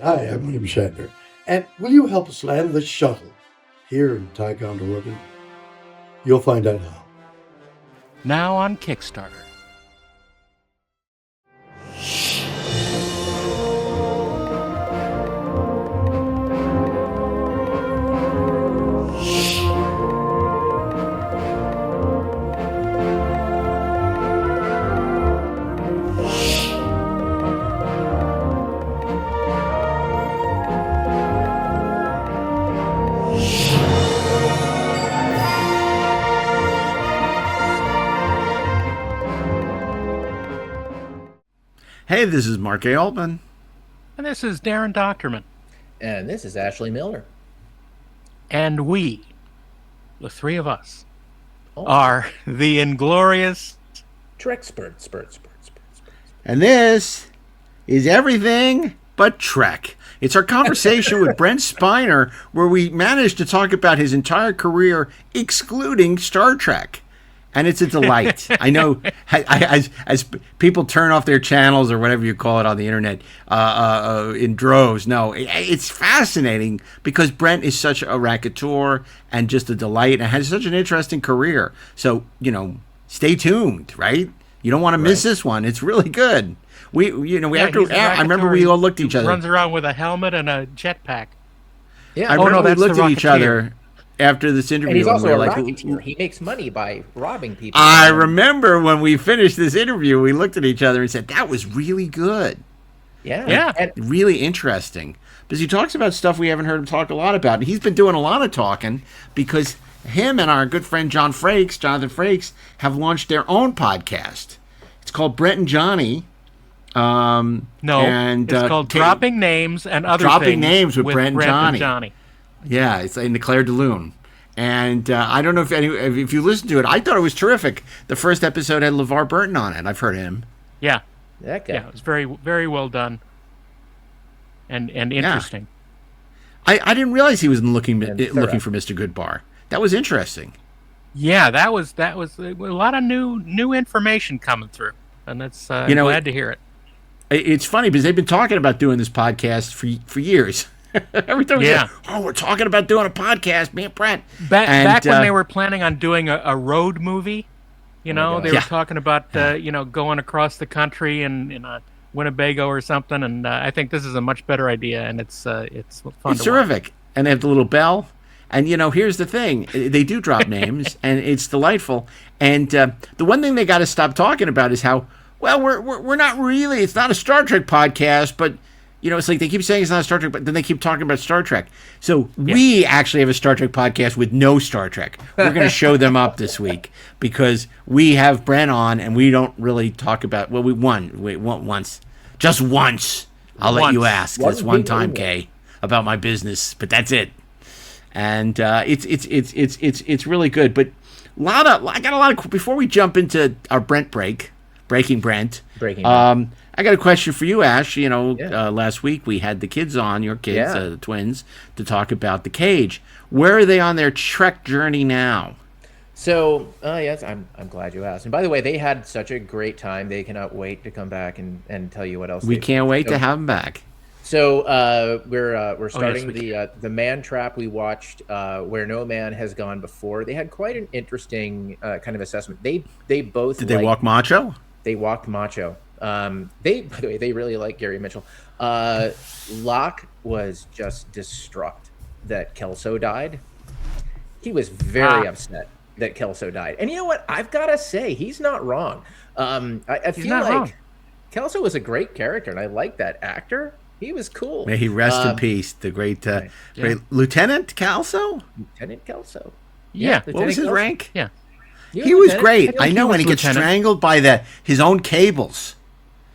Hi, I'm William Shatner. And will you help us land the shuttle here in Ticonderoga? You'll find out how. Now on Kickstarter. Hey, this is Mark A. Altman. And this is DAREN DOCHTERMAN. And this is Ashley Miller. And we, the three of us, are the Inglorious Treksperts. And this is everything but Trek. It's our conversation with Brent Spiner, where we managed to talk about his entire career, excluding Star Trek. And it's a delight. I know as people turn off their channels or whatever you call it on the internet in droves. No, it's fascinating because Brent is such a raconteur and just a delight and has such an interesting career. So, stay tuned, right? You don't want to miss this one. It's really good. I remember we all looked at each other. Runs around with a helmet and a jetpack. Yeah. I remember we looked at each other after this interview. And he's also a racketeer. He makes money by robbing people. I remember when we finished this interview, we looked at each other and said, that was really good. Yeah. And really interesting. Because he talks about stuff we haven't heard him talk a lot about. And he's been doing a lot of talking because him and our good friend Jonathan Frakes, have launched their own podcast. It's called Brent and Johnny. It's called Dropping Names and Other Things. Dropping Names with Brent and Johnny. Yeah. Yeah, it's in the Claire de Lune. And I don't know if you listen to it. I thought it was terrific. The first episode had LeVar Burton on it. I've heard him. Yeah. That guy. Yeah, it was very, very well done. And interesting. Yeah. I didn't realize he was looking for Mr. Goodbar. That was interesting. Yeah, that was a lot of new information coming through. And that's glad to hear it. It's funny because they've been talking about doing this podcast for years. Every time we say, we're talking about doing a podcast, me and Brent. Back when they were planning on doing a road movie, they were talking about going across the country in Winnebago or something. And I think this is a much better idea, and it's fun. It's terrific, watch. And they have the little bell. And here's the thing: they do drop names, and it's delightful. And the one thing they got to stop talking about is how we're not really. It's not a Star Trek podcast, but. It's like they keep saying it's not a Star Trek, but then they keep talking about Star Trek. So we actually have a Star Trek podcast with no Star Trek. We're going to show them up this week because we have Brent on, and we don't really talk about. Well, we won once, just once. I'll let you ask. That's one time, Kay, about my business, but that's it. And it's really good. But I got a lot of before we jump into our breaking Brent. I got a question for you, Ash. Last week we had the kids on, your kids, the twins, to talk about The Cage. Where are they on their Trek journey now? So, yes, I'm glad you asked. And by the way, they had such a great time. They cannot wait to come back and tell you what else. We can't wait to have them back. So we're starting the Man Trap we watched, Where No Man Has Gone Before. They had quite an interesting kind of assessment. They both did they walk macho? They walked macho. By the way, they really like Gary Mitchell. Locke was just distraught that Kelso died. He was very upset that Kelso died. And you know what? I've got to say, he's not wrong. I feel like Kelso was a great character, and I like that actor. He was cool. May he rest in peace, the great Lieutenant Kelso? Lieutenant Kelso. Yeah. What was his rank? Yeah. He was great. I know when he gets strangled by his own cables.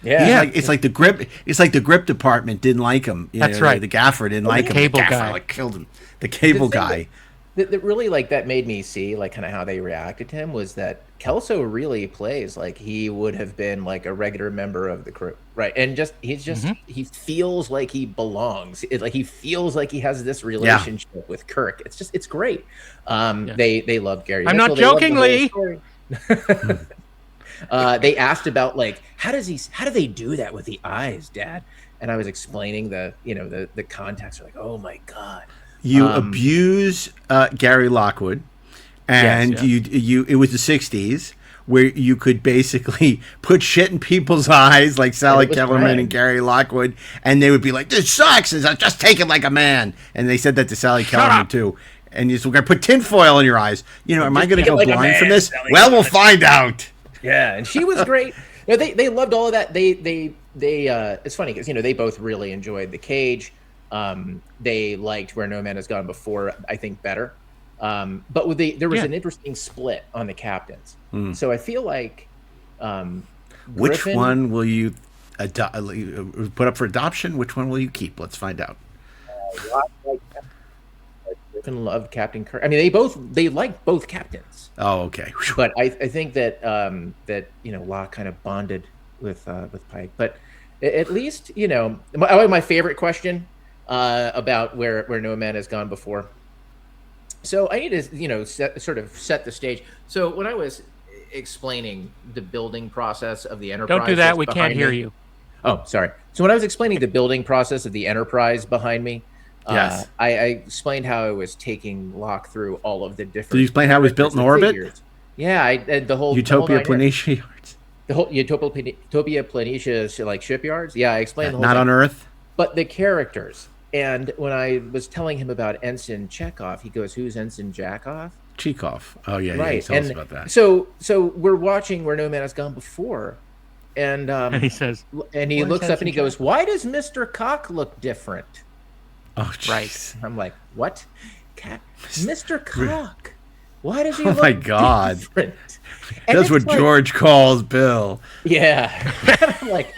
Yeah, it's like the grip. It's like the grip department didn't like him. That's right. The gaffer didn't like him. Cable the gaffer guy killed him. The cable guy. That really that made me see kind of how they reacted to him was that Kelso really plays like he would have been like a regular member of the crew, right? And he feels like he belongs. He feels like he has this relationship with Kirk. It's great. They love Gary. I'm not jokingly. They asked about how do they do that with the eyes, Dad? and I was explaining the context. They're like, oh my god, You abuse Gary Lockwood, and you it was the '60s where you could basically put shit in people's eyes, like Sally Kellerman and Gary Lockwood, and they would be like, "This sucks! Just take it like a man." And they said that to Sally Kellerman too. And you're going to put tinfoil in your eyes. Am I going to go like blind from this? Well, we'll find out. Yeah, and she was great. They loved all of that. They it's funny because they both really enjoyed The Cage. They liked Where No Man Has Gone Before, I think, better. But there was an interesting split on the captains. So I feel like which one will you put up for adoption? Which one will you keep? Let's find out. Griffin loved Captain Kirk. I mean, they like both captains. Oh, okay. But I think that Locke kind of bonded with Pike. But at least my favorite question about where No Man Has Gone Before. So I need to set the stage. So when I was explaining the building process of the Enterprise, don't do that. We can't hear you. Oh, sorry. So when I was explaining the building process of the Enterprise behind me, yes, I explained how I was taking Locke through all of the different. Did you explain how it was built in orbit? Figures. Yeah, the whole Utopia Planitia yards. The whole Utopia Planitia like shipyards. Yeah, I explained the whole not thing. On Earth. But the characters. And when I was telling him about Ensign Chekhov, he goes, "Who's Ensign Chekhov?" Chekhov. Oh yeah, right. Yeah, tell us about that. So we're watching Where No Man Has Gone Before, and he says, and he looks up and he goes, "Why does Mr. Cock look different?" Oh, right. I'm like, "What, Mr. Cock? Why does he look my God. different?" That's what George calls Bill. Yeah. I'm like,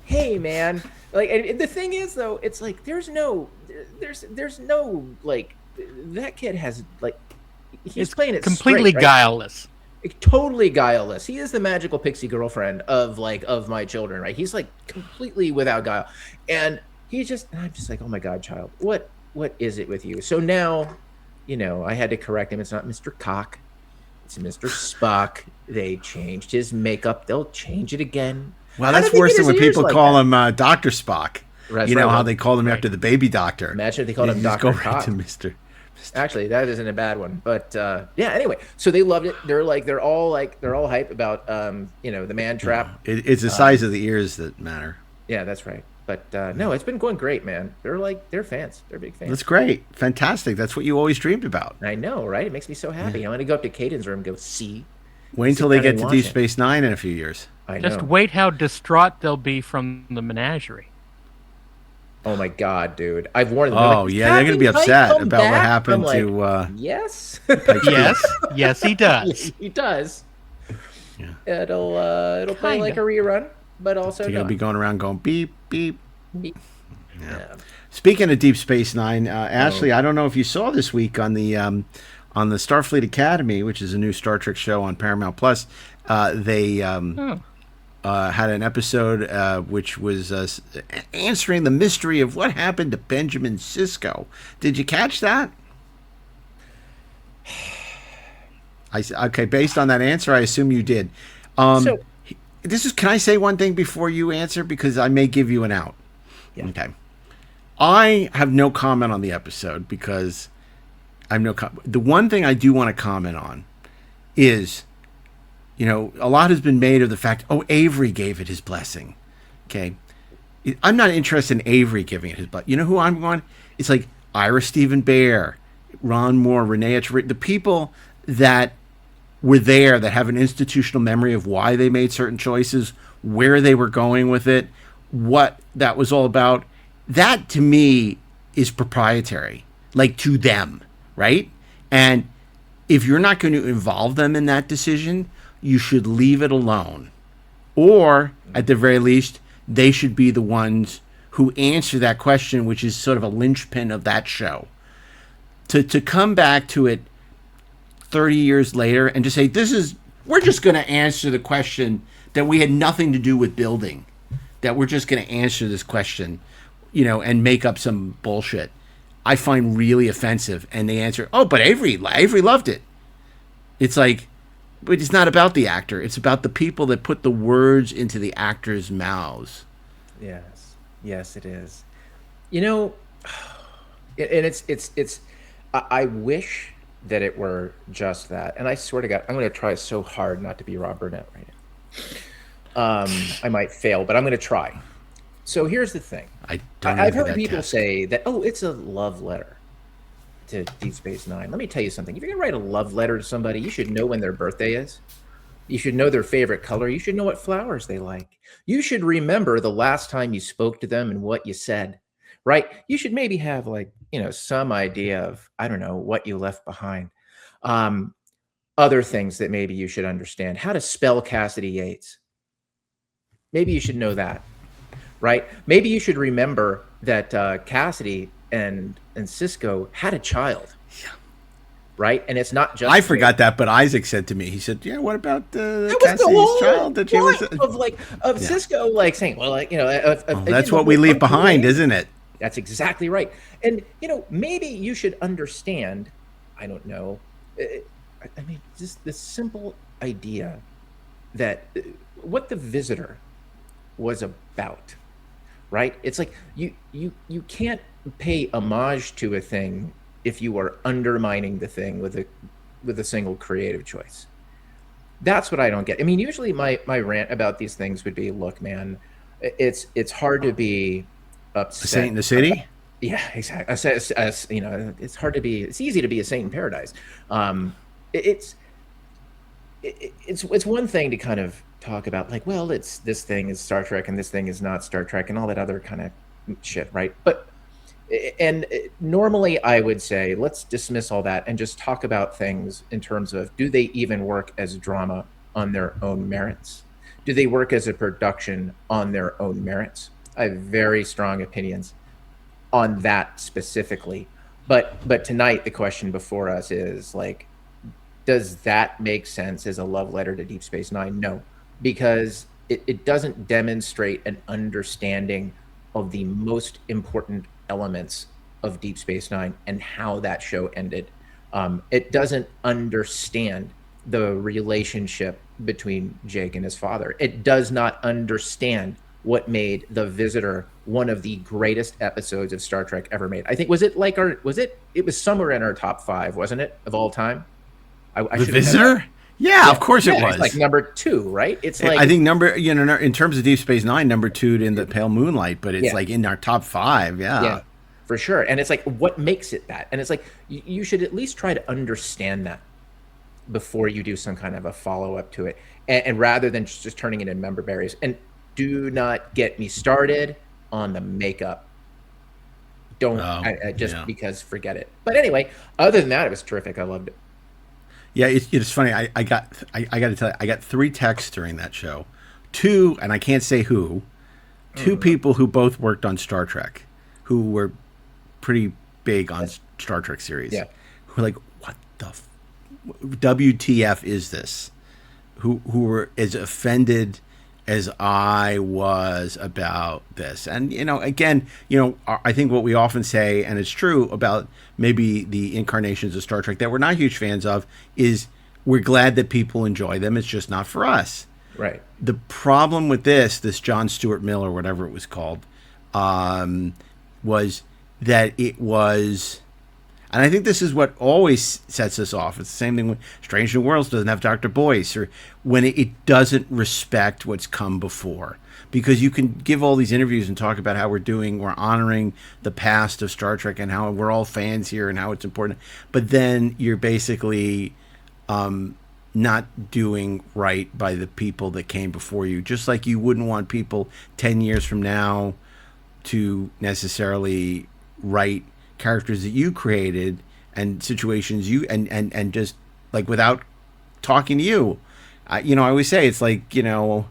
hey man. Like, and the thing is though, it's like there's no like that kid has like he's playing it completely straight, right? guileless. Totally guileless. He is the magical pixie girlfriend of my children, right? He's like completely without guile. And I'm just like, oh my God, child, what is it with you? So now, I had to correct him. It's not Mr. Cock. It's Mr. Spock. They changed his makeup. They'll change it again. Well, that's worse than when people call him Dr. Spock. That's how they called him after the baby doctor. Imagine if they called him Dr. Cock. Go right to Mr. Actually, that isn't a bad one. But anyway, so they loved it. They're all hype about the man trap. It's the size of the ears that matter. Yeah, that's right. But no, it's been going great, man. They're fans. They're big fans. That's great. Fantastic. That's what you always dreamed about. I know, right? It makes me so happy. I'm going to go up to Caden's room and go, see. Wait until they get to Deep Space Nine in a few years. I know. Just wait how distraught they'll be from the menagerie. Oh my God, dude! I've warned them. Oh yeah, they're going to be upset about what happened to. Yes. yes, he does. Yes, he does. Yeah. It'll play like a rerun, but also they're going to be going around going beep beep. Beep. Yeah. Speaking of Deep Space Nine, Ashley, I don't know if you saw this week on the Starfleet Academy, which is a new Star Trek show on Paramount Plus. They had an episode which was answering the mystery of what happened to Benjamin Sisko. Did you catch that? Okay, based on that answer, I assume you did. Can I say one thing before you answer? Because I may give you an out. Yeah. Okay. I have no comment on the episode because the one thing I do want to comment on is, a lot has been made of the fact, Avery gave it his blessing. Okay. I'm not interested in Avery giving it his blessing. You know who I'm going? It's like Ira Stephen Bear, Ron Moore, Renee Echeverria, the people that were there that have an institutional memory of why they made certain choices, where they were going with it, what that was all about. That to me is proprietary, like to them, right? And if you're not going to involve them in that decision, you should leave it alone. Or at the very least, they should be the ones who answer that question, which is sort of a linchpin of that show. To come back to it 30 years later and just say, we're just going to answer the question that we had nothing to do with building, that we're just going to answer this question, and make up some bullshit, I find really offensive. And they answer, but Avery loved it. It's like, but it's not about the actor. It's about the people that put the words into the actors' mouths. Yes. Yes, it is. You know, and it's. I wish that it were just that. And I swear to God, I'm going to try so hard not to be Rob Burnett right now. I might fail, but I'm going to try. So here's the thing. I've heard people say that, oh, it's a love letter to Deep Space Nine. Let me tell you something. If you're going to write a love letter to somebody, you should know when their birthday is. You should know their favorite color. You should know what flowers they like. You should remember the last time you spoke to them and what you said, right? You should maybe have like, some idea of, I don't know, what you left behind. Other things that maybe you should understand. How to spell Cassidy Yates. Maybe you should know that, right? Maybe you should remember that Cassidy and Cisco had a child. Yeah. Right, and it's not just. I forgot that, but Isaac said to me, he said, "Yeah, what about Cassie's child that you of Cisco, like saying, well, like that's what we leave behind, isn't it?" That's exactly right, and maybe you should understand. I don't know. I mean, just this simple idea that what the Visitor was about, right? It's like you can't pay homage to a thing if you are undermining the thing with a single creative choice. That's what I don't get. I mean, usually my rant about these things would be, look, man, it's hard to be upset. A saint in the city? Yeah, exactly. It's hard to be. It's easy to be a saint in paradise. It's one thing to kind of talk about like, well, this thing is Star Trek and this thing is not Star Trek and all that other kind of shit, right? And normally I would say, let's dismiss all that and just talk about things in terms of, do they even work as drama on their own merits? Do they work as a production on their own merits? I have very strong opinions on that specifically. But tonight, the question before us is like, does that make sense as a love letter to Deep Space Nine? No, because it doesn't demonstrate an understanding of the most important elements of Deep Space Nine and how that show ended. It doesn't understand the relationship between Jake and his father. It does not understand what made The Visitor one of the greatest episodes of Star Trek ever made. I think it was somewhere in our top 5, wasn't it, of all time? The Visitor? Yeah, of course it was. It's like number 2, right? It's like, I think in terms of Deep Space Nine, number 2 in the Pale Moonlight, but it's like in our top 5. Yeah, for sure. And it's like, what makes it that? And it's like, you should at least try to understand that before you do some kind of a follow up to it, and rather than just turning it in member berries. And do not get me started on the makeup. Because forget it. But anyway, other than that, it was terrific. I loved it. Yeah, it's funny. I got to tell you, I got 3 texts during that show. 2, and I can't say who, 2 people who both worked on Star Trek, who were pretty big on Star Trek series. Yeah. Who were like, what the WTF is this? Who were as offended as I was about this. And, again, I think what we often say, and it's true about maybe the incarnations of Star Trek that we're not huge fans of, is we're glad that people enjoy them. It's just not for us. Right. The problem with this John Stuart Mill or whatever it was called, was that it was, and I think this is what always sets us off. It's the same thing when Strange New Worlds doesn't have Dr. Boyce, or when it doesn't respect what's come before. Because you can give all these interviews and talk about how we're honoring the past of Star Trek and how we're all fans here and how it's important. But then you're basically not doing right by the people that came before you. Just like you wouldn't want people 10 years from now to necessarily write characters that you created and situations you and just like without talking to you. I always say it's like, some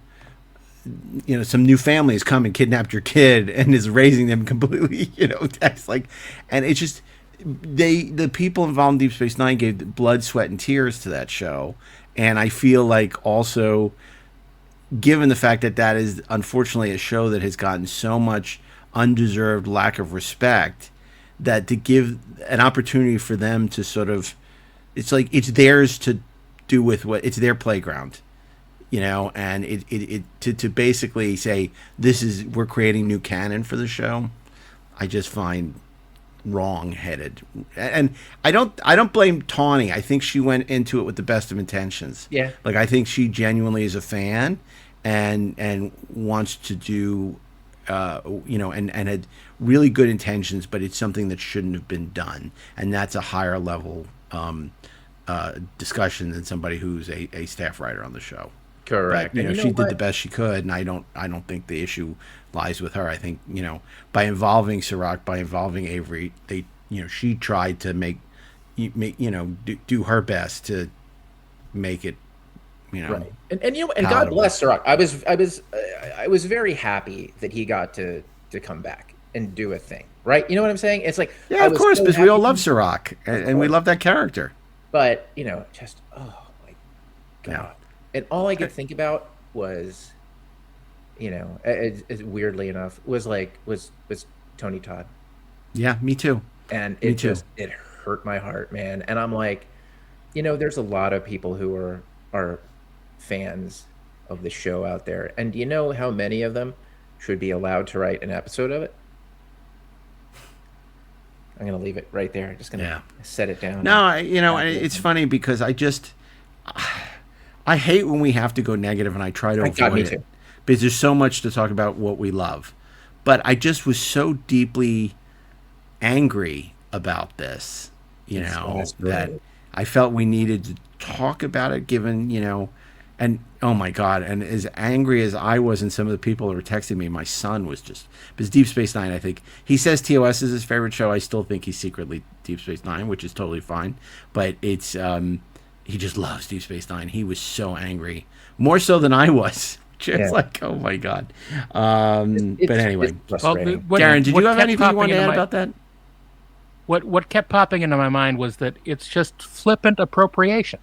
new family has come and kidnapped your kid and is raising them completely, that's like, and it's just, the people involved in Deep Space Nine gave blood, sweat, and tears to that show. And I feel like also, given the fact that is unfortunately a show that has gotten so much undeserved lack of respect, that to give an opportunity for them to sort of, it's like it's theirs to do with what, it's their playground. and it to basically say we're creating new canon for the show, I just find wrong-headed. And I don't blame Tawny. I think she went into it with the best of intentions. Yeah. Like, I think she genuinely is a fan and wants to do and had really good intentions, but it's something that shouldn't have been done, and that's a higher level discussion than somebody who's a staff writer on the show. Correct. But, she did the best she could, and I don't think the issue lies with her. I think, by involving Sirach, by involving Avery, she tried to do her best to make it, right. And God bless Sirach. I was very happy that he got to come back and do a thing, right? You know what I'm saying? It's like, yeah, of course, because we all love Sirach, and we love that character. But just oh my God. And all I could think about was, weirdly enough, was Tony Todd. Yeah, me too. And it hurt my heart, man. And I'm like, there's a lot of people who are fans of the show out there. And do you know how many of them should be allowed to write an episode of it? I'm going to leave it right there. I'm just going to set it down. No, it's funny because I hate when we have to go negative, and I try to avoid it. Because there's so much to talk about what we love. But I just was so deeply angry about this, that I felt we needed to talk about it, given, and oh my God, and as angry as I was, and some of the people that were texting me, my son was just, because Deep Space Nine, I think, he says TOS is his favorite show. I still think he's secretly Deep Space Nine, which is totally fine. But it's, he just loves Deep Space Nine. He was so angry, more so than I was. Just like, oh my God. But anyway, Darren, did you have anything you wanted to add about that? What kept popping into my mind was that it's just flippant appropriation.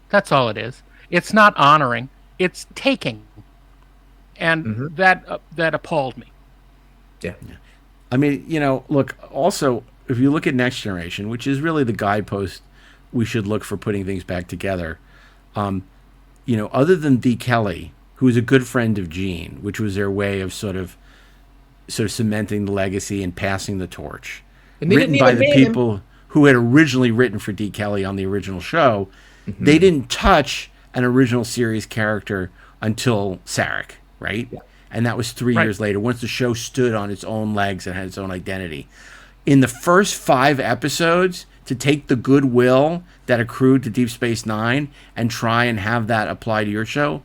That's all it is. It's not honoring, it's taking. And that appalled me. Yeah. I mean, look, also, if you look at Next Generation, which is really the guidepost we should look for putting things back together, other than D. Kelly, who was a good friend of Gene, which was their way of sort of cementing the legacy and passing the torch, and written by the people who had originally written for D. Kelly on the original show, they didn't touch an original series character until Sarek, right? Yeah. And that was 3 years later, once the show stood on its own legs and had its own identity. In the first 5 episodes, to take the goodwill that accrued to Deep Space Nine and try and have that apply to your show,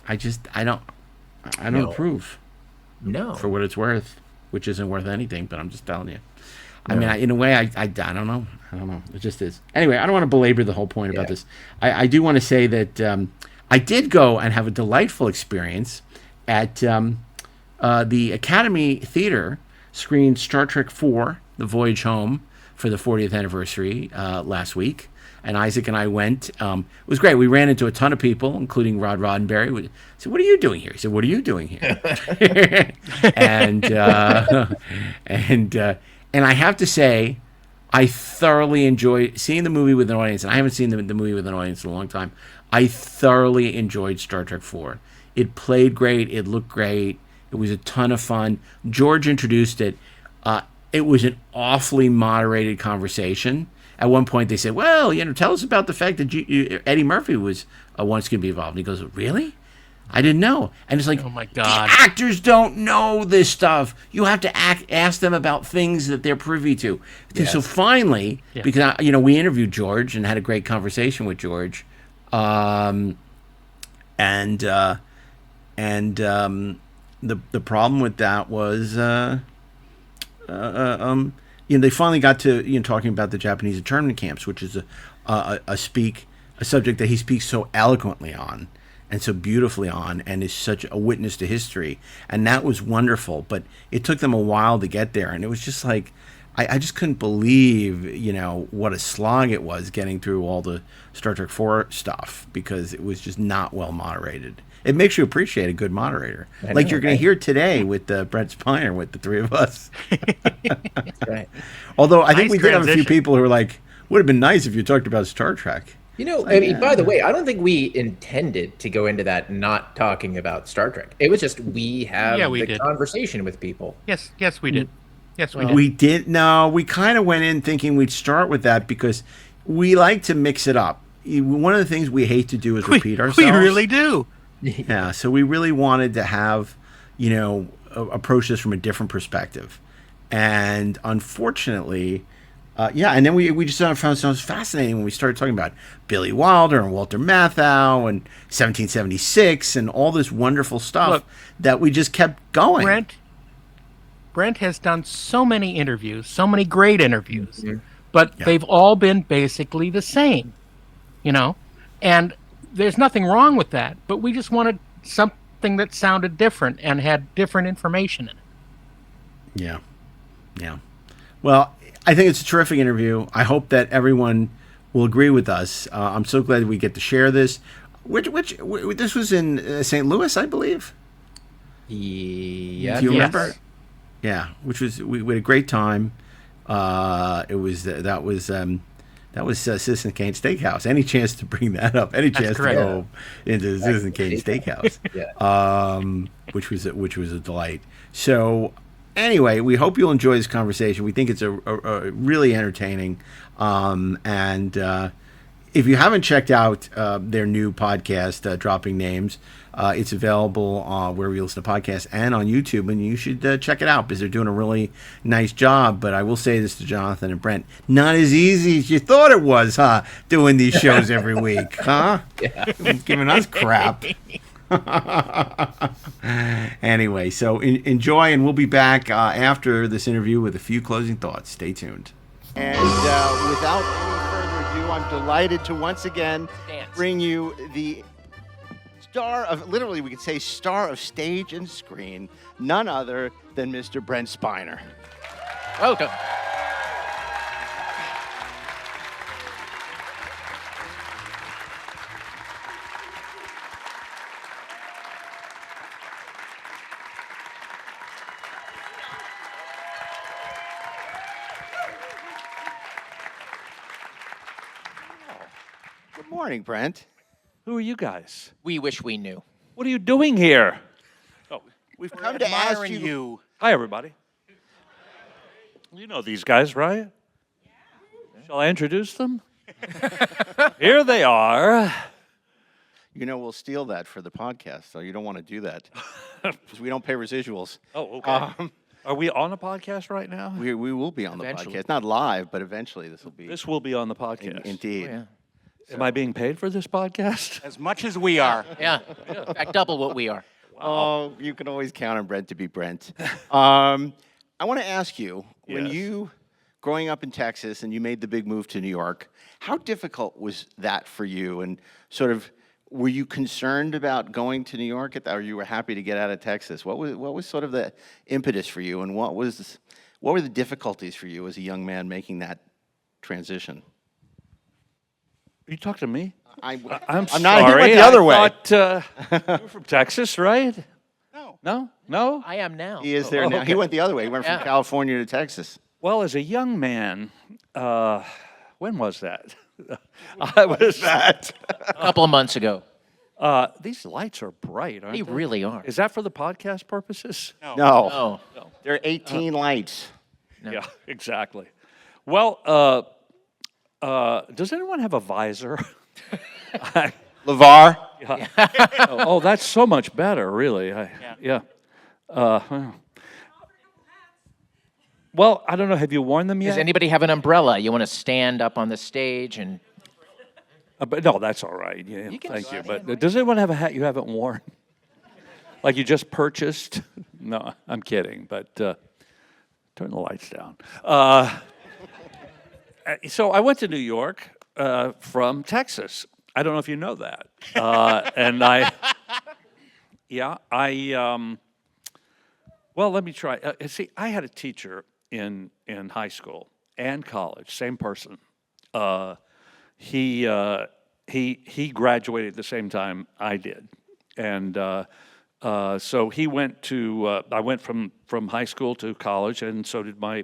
I don't approve. No. For what it's worth, which isn't worth anything, but I'm just telling you. I mean, in a way, I don't know. I don't know. It just is. Anyway, I don't want to belabor the whole point about this. I do want to say that I did go and have a delightful experience at the Academy Theater screened Star Trek IV, The Voyage Home, for the 40th anniversary last week. And Isaac and I went. It was great. We ran into a ton of people, including Rod Roddenberry. We said, "What are you doing here?" He said, "What are you doing here?" And I have to say, I thoroughly enjoyed seeing the movie with an audience. And I haven't seen the movie with an audience in a long time. I thoroughly enjoyed Star Trek IV. It played great. It looked great. It was a ton of fun. George introduced it. It was an awfully moderated conversation. At one point, they said, "Well, tell us about the fact that Eddie Murphy was once going to be involved." And he goes, "Really? I didn't know." And it's like, oh my God, the actors don't know this stuff. You have to ask them about things that they're privy to. Yes. So finally, because we interviewed George and had a great conversation with George, the problem with that was. They finally got to talking about the Japanese internment camps, which is a subject that he speaks so eloquently on and so beautifully on, and is such a witness to history, and that was wonderful. But it took them a while to get there, and it was just like I just couldn't believe what a slog it was getting through all the Star Trek IV stuff, because it was just not well moderated. It makes you appreciate a good moderator, like you're going to hear today with Brent Spiner, with the three of us. That's right. Although I think we did have a few people who were like, "Would have been nice if you talked about Star Trek." I mean, by the way, I don't think we intended to go into that not talking about Star Trek. It was just we did. Conversation with people. Yes, we did. Yes, we did. We did. No, we kind of went in thinking we'd start with that because we like to mix it up. One of the things we hate to do is repeat ourselves. We really do. Yeah, so we really wanted to have, approach this from a different perspective. And unfortunately, and then we just found ourselves fascinating when we started talking about Billy Wilder and Walter Matthau and 1776 and all this wonderful stuff that we just kept going. Brent has done so many interviews, so many great interviews, but they've all been basically the same, and there's nothing wrong with that, but we just wanted something that sounded different and had different information in it. Yeah. Well, I think it's a terrific interview. I hope that everyone will agree with us. I'm so glad we get to share this. Which this was in St. Louis, I believe. Yeah. Do you remember? Yeah, we had a great time. That was Citizen Kane Steakhouse. Any chance to bring that up? Any chance to go into Citizen Kane Steakhouse? Which was a delight. So. Anyway, we hope you'll enjoy this conversation. We think it's a really entertaining. And if you haven't checked out their new podcast, Dropping Names, it's available where we listen to podcasts and on YouTube. And you should check it out because they're doing a really nice job. But I will say this to Jonathan and Brent. Not as easy as you thought it was, huh? Doing these shows every week, huh? Giving us crap. Anyway, so enjoy, and we'll be back after this interview with a few closing thoughts. Stay tuned. And without any further ado, I'm delighted to once again bring you the star of, literally we could say star of stage and screen, none other than Mr. Brent Spiner. Welcome. Good morning, Brent. Who are you guys? We wish we knew. What are you doing here? Oh, We've come to ask you. Hi, everybody. You know these guys, right? Yeah. Shall I introduce them? Here they are. We'll steal that for the podcast, so you don't want to do that because we don't pay residuals. Oh, okay. Are we on a podcast right now? We will be on the Eventually. podcast. Not live, but eventually this will be. This will be on the podcast. Indeed. Oh, yeah. Am I being paid for this podcast? As much as we are. Yeah. In fact, double what we are. Oh, you can always count on Brent to be Brent. I want to ask you, when Yes. you, growing up in Texas and you made the big move to New York, how difficult was that for you? And sort of, were you concerned about going to New York, or you were happy to get out of Texas? What was sort of the impetus for you, and what were the difficulties for you as a young man making that transition? You talk to me? I'm I'm not. sorry. He went the other way. You're from Texas, right? No. No? I am now. He is there now. okay. He went the other way. He went from Yeah. California to Texas. Well, as a young man, when was that? I was A couple of months ago. These lights are bright, aren't They they? really are. Is that for the podcast purposes? No. Oh. There are 18 lights. No. Yeah, exactly. Well, does anyone have a visor? LeVar? Oh, that's so much better, really. Yeah. Well, I don't know. Have you worn them yet? Does anybody have an umbrella? You want to stand up on the stage and... But no, that's all right. Yeah, You can thank you. stand But does anyone have a hat you haven't worn? Like you just purchased? No, I'm kidding. But turn the lights down. So I went to New York from Texas. I don't know if you know that. And well, let me try. See, I had a teacher in high school and college, same person. He graduated at the same time I did, and so he went to. I went from high school to college, and so did my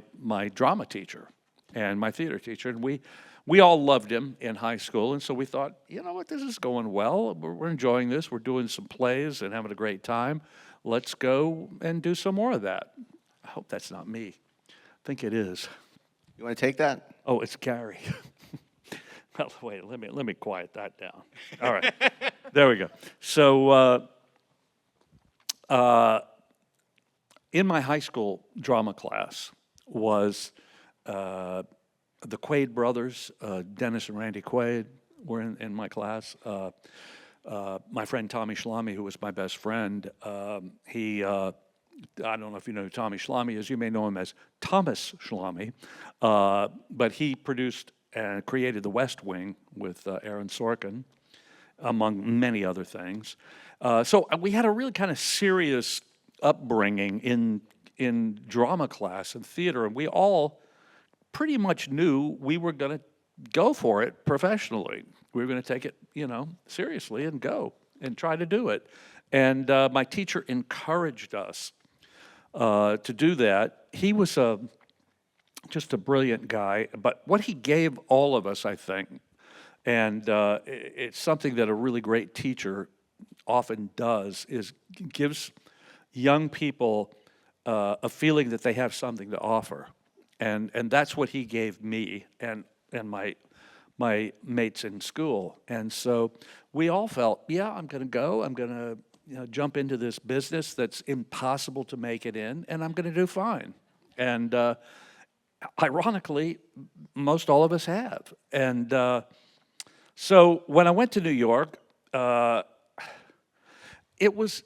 drama teacher and my theater teacher, and we we all loved him in high school, and so we thought, you know what, this is going well. We're enjoying this. We're doing some plays and having a great time. Let's go and do some more of that. I hope that's not me. I think it is. You want to take that? Oh, it's Gary. Well, wait, let me quiet that down. All right, there we go. So in my high school drama class was the Quaid brothers, Dennis and Randy Quaid were in my class. My friend Tommy Schlamme, who was my best friend, he, I don't know if you know who Tommy Schlamme is. You may know him as Thomas Schlamme, but he produced and created The West Wing with Aaron Sorkin, among many other things. So we had a really kind of serious upbringing in drama class and theater, and we all pretty much knew we were going to go for it professionally. We were going to take it, seriously and go and try to do it. And my teacher encouraged us to do that. He was just a brilliant guy, but what he gave all of us, I think, and it's something that a really great teacher often does, is gives young people a feeling that they have something to offer. And that's what he gave me and my mates in school. And so we all felt, yeah, I'm going to go. I'm going to jump into this business that's impossible to make it in, and I'm going to do fine. And ironically, most all of us have. And so when I went to New York, it was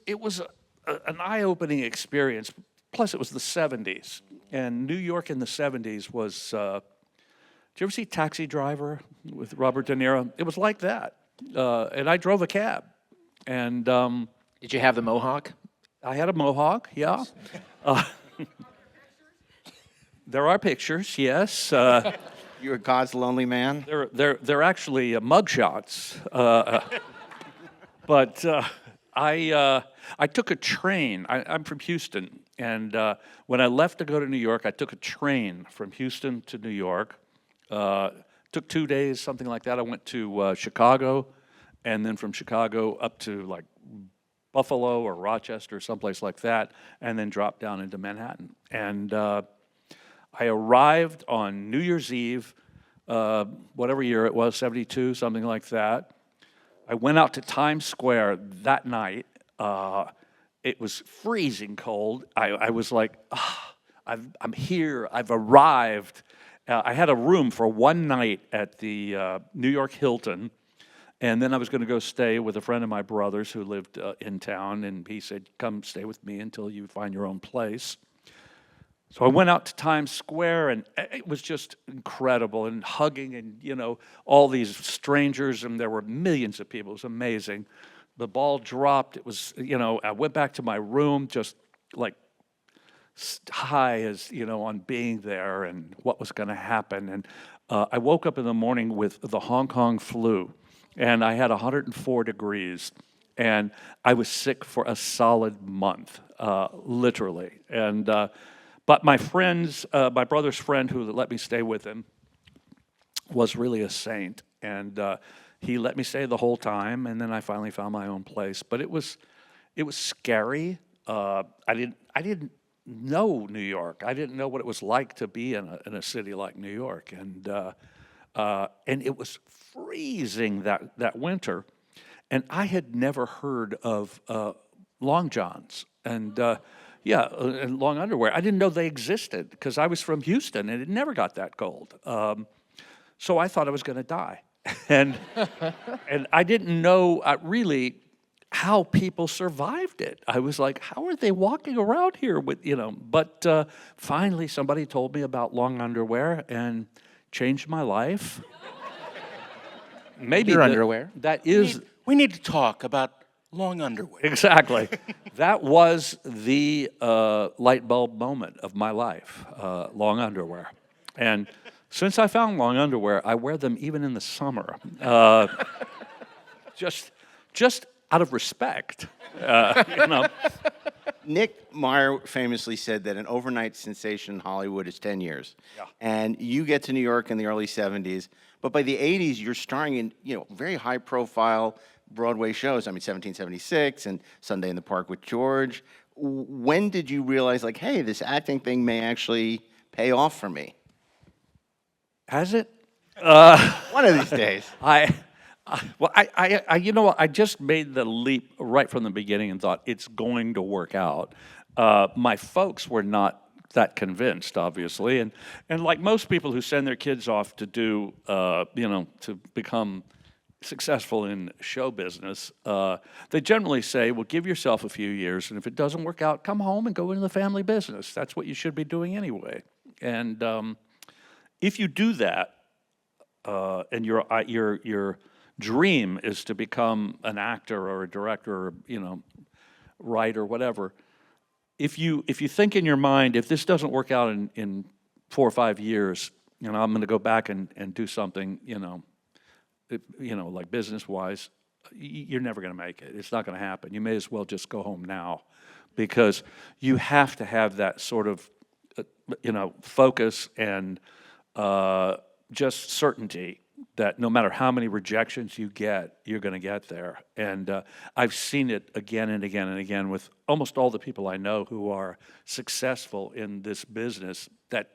an eye-opening experience. Plus, it was the 70s. And New York in the 70s was, did you ever see Taxi Driver with Robert De Niro? It was like that. And I drove a cab. And Did you have the mohawk? I had a mohawk, yeah. There are pictures, yes. You were God's lonely man? They're actually mugshots. But I took a train. I'm from Houston, and when I left to go to New York, I took a train from Houston to New York. Took 2 days, something like that. I went to Chicago, and then from Chicago up to like Buffalo or Rochester, someplace like that, and then dropped down into Manhattan. And I arrived on New Year's Eve, whatever year it was, 72, something like that. I went out to Times Square that night. It was freezing cold. I was like, I'm here. I've arrived. I had a room for one night at the New York Hilton, and then I was going to go stay with a friend of my brother's who lived in town, and he said, come stay with me until you find your own place. So I went out to Times Square, and it was just incredible, and hugging and, all these strangers, and there were millions of people. It was amazing. The ball dropped. It was, I went back to my room just like high as, on being there and what was going to happen. And I woke up in the morning with the Hong Kong flu, and I had 104 degrees, and I was sick for a solid month, literally. And but my brother's friend who let me stay with him was really a saint, and he let me stay the whole time, and then I finally found my own place. But it was scary. I didn't know New York. I didn't know what it was like to be in a city like New York, and it was freezing that winter, and I had never heard of long johns and long underwear. I didn't know they existed because I was from Houston and it never got that cold. So I thought I was going to die. And I didn't know really how people survived it. I was like, how are they walking around here with, But finally somebody told me about long underwear and changed my life. Maybe Your underwear. That is... We need to talk about long underwear. Exactly. That was the light bulb moment of my life, long underwear. And since I found long underwear, I wear them even in the summer. Just out of respect, Nick Meyer famously said that an overnight sensation in Hollywood is 10 years. Yeah. And you get to New York in the early 70s, but by the 80s, you're starring in, very high-profile Broadway shows. I mean, 1776 and Sunday in the Park with George. When did you realize, like, hey, this acting thing may actually pay off for me? Has it? One of these days. I just made the leap right from the beginning and thought it's going to work out. My folks were not that convinced, obviously, and like most people who send their kids off to do, to become successful in show business, they generally say, well, give yourself a few years, and if it doesn't work out, come home and go into the family business. That's what you should be doing anyway. And if you do that, and your dream is to become an actor or a director or writer, whatever, if you think in your mind, if this doesn't work out in 4 or 5 years, I'm going to go back and do something, like business-wise, you're never going to make it. It's not going to happen. You may as well just go home now, because you have to have that sort of, focus and just certainty that no matter how many rejections you get, you're going to get there. And I've seen it again and again and again with almost all the people I know who are successful in this business, that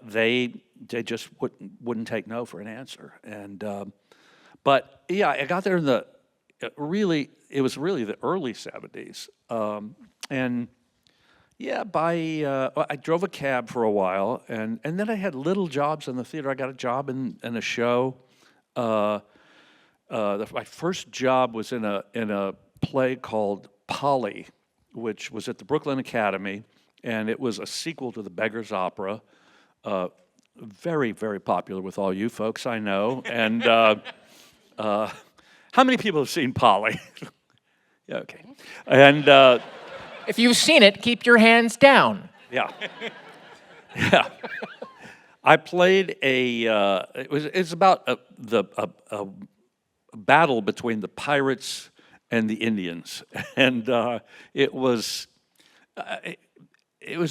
they just wouldn't take no for an answer. And but yeah, I got there in it was really the early 70s, and. Yeah, I drove a cab for a while, and then I had little jobs in the theater. I got a job in a show. My first job was in a play called Polly, which was at the Brooklyn Academy, and it was a sequel to the Beggar's Opera. Very, very popular with all you folks, I know. And how many people have seen Polly? Yeah, okay. And if you've seen it, keep your hands down. Yeah. Yeah. I played it's about a battle between the pirates and the Indians, and it was a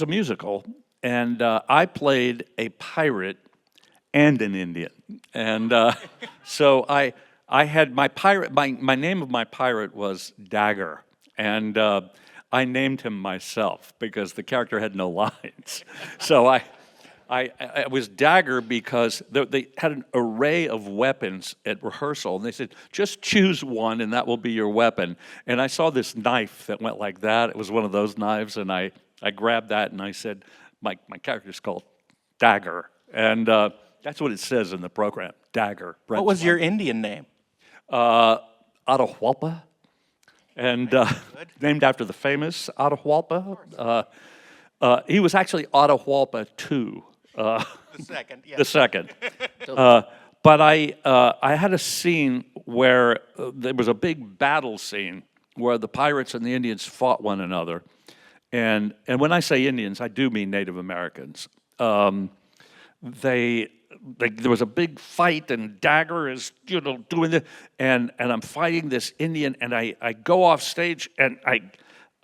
musical, and I played a pirate and an Indian, and so I had my pirate. My name of my pirate was Dagger, and I named him myself because the character had no lines. So I was Dagger because they had an array of weapons at rehearsal, and they said, just choose one and that will be your weapon. And I saw this knife that went like that. It was one of those knives, and I grabbed that and I said, my character's called Dagger. And that's what it says in the program, Dagger. Brent What was Spiner. your Indian name? Atahualpa. And named after the famous Atahualpa. He was actually Atahualpa II. The second, yeah. The second. But I had a scene where there was a big battle scene where the pirates and the Indians fought one another. And when I say Indians, I do mean Native Americans. There was a big fight, and Dagger is, doing this, and I'm fighting this Indian, and I go off stage, and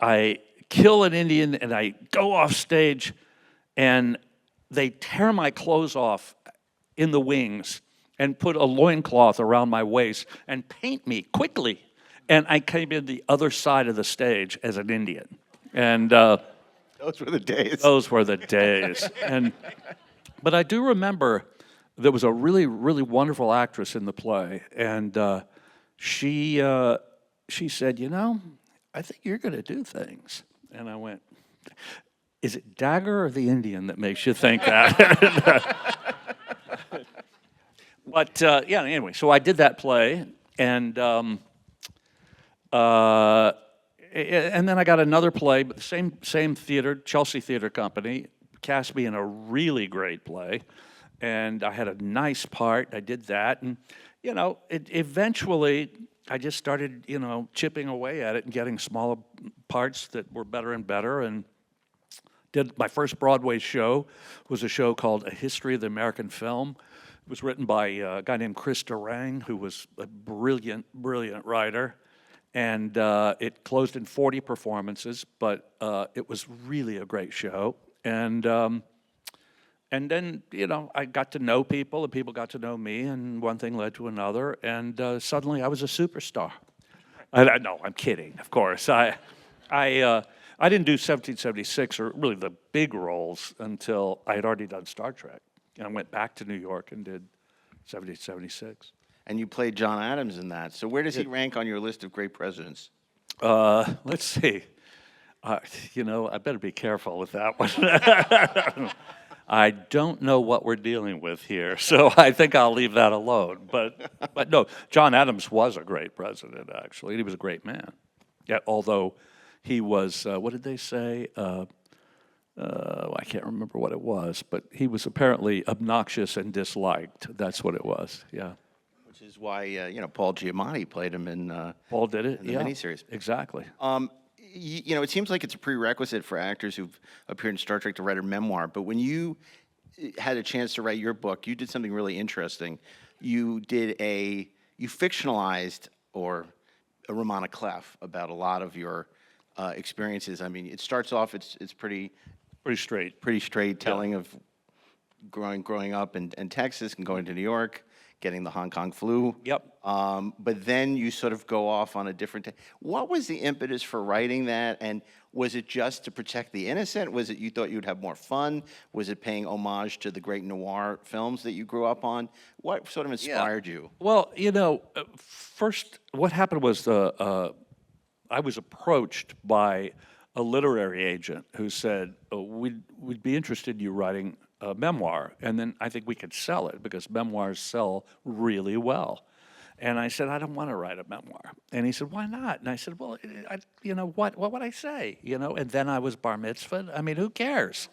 I kill an Indian, and I go off stage, and they tear my clothes off in the wings and put a loincloth around my waist and paint me quickly, and I came in the other side of the stage as an Indian, and Those were the days. Those were the days, but I do remember. There was a really, really wonderful actress in the play, and she said, I think you're going to do things. And I went, is it Dagger or the Indian that makes you think that? But, anyway, so I did that play, and then I got another play, but the same theater, Chelsea Theater Company, cast me in a really great play. And I had a nice part. I did that, and eventually I just started, chipping away at it and getting smaller parts that were better and better. And did my first Broadway show was a show called A History of the American Film. It was written by a guy named Chris DAREN, who was a brilliant, brilliant writer. And it closed in 40 performances, but it was really a great show. And then, I got to know people, and people got to know me, and one thing led to another, and suddenly I was a superstar. No, I'm kidding, of course. I didn't do 1776, or really the big roles, until I had already done Star Trek. And I went back to New York and did 1776. And you played John Adams in that. So where does he rank on your list of great presidents? Let's see. I better be careful with that one. I don't know what we're dealing with here, so I think I'll leave that alone. But no, John Adams was a great president, actually. He was a great man. Yeah, although he was, what did they say? I can't remember what it was, but he was apparently obnoxious and disliked. That's what it was, yeah. Which is why, Paul Giamatti played him in, Paul did it, in the yeah. miniseries. Exactly. It seems like it's a prerequisite for actors who've appeared in Star Trek to write a memoir, but when you had a chance to write your book, you did something really interesting. You fictionalized a roman à clef about a lot of your experiences. I mean, it starts off, it's pretty straight telling of growing up in Texas and going to New York, getting the Hong Kong flu. Yep. But then you sort of go off on a different. What was the impetus for writing that? And was it just to protect the innocent? Was it you thought you'd have more fun? Was it paying homage to the great noir films that you grew up on? What sort of inspired you? Well, first, what happened was I was approached by a literary agent who said, we'd be interested in you writing a memoir, and then I think we could sell it because memoirs sell really well. And I said, I don't want to write a memoir. And he said, why not? And I said, well, what would I say? And then I was bar mitzvahed. I mean, who cares?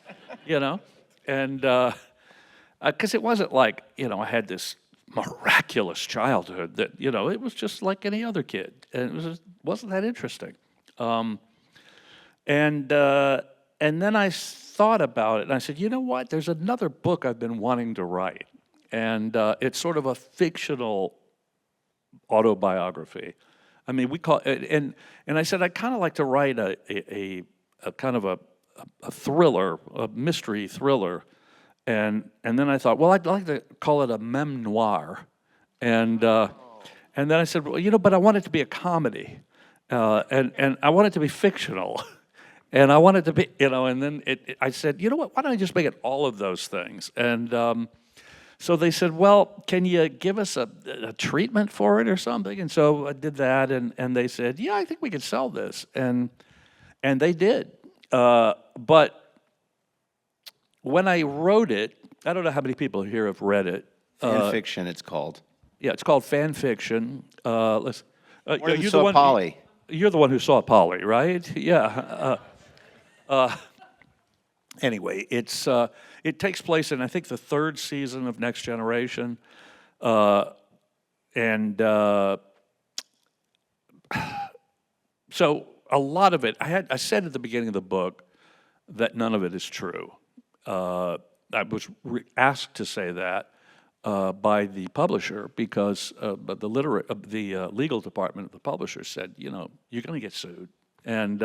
And because it wasn't like, I had this miraculous childhood that, it was just like any other kid. And it wasn't that interesting. And then I thought about it, and I said, you know what? There's another book I've been wanting to write, and it's sort of a fictional autobiography. I mean, we call it, and I said I'd kind of like to write a kind of a thriller, a mystery thriller, and then I thought, well, I'd like to call it a memoir, and then I said, well, but I want it to be a comedy, and I want it to be fictional. And I wanted to be, and then I said, you know what, why don't I just make it all of those things? And so they said, well, can you give us a treatment for it or something? And so I did that, and they said, yeah, I think we could sell this. And they did. But when I wrote it, I don't know how many people here have read it. Fan fiction, it's called. Yeah, it's called fan fiction. You're the Polly. You're the one who saw Polly, right? Yeah. Anyway, it takes place in, I think, the third season of Next Generation, and so a lot of it. I said at the beginning of the book that none of it is true. I was asked to say that by the publisher because the legal department of the publisher said, you're going to get sued, and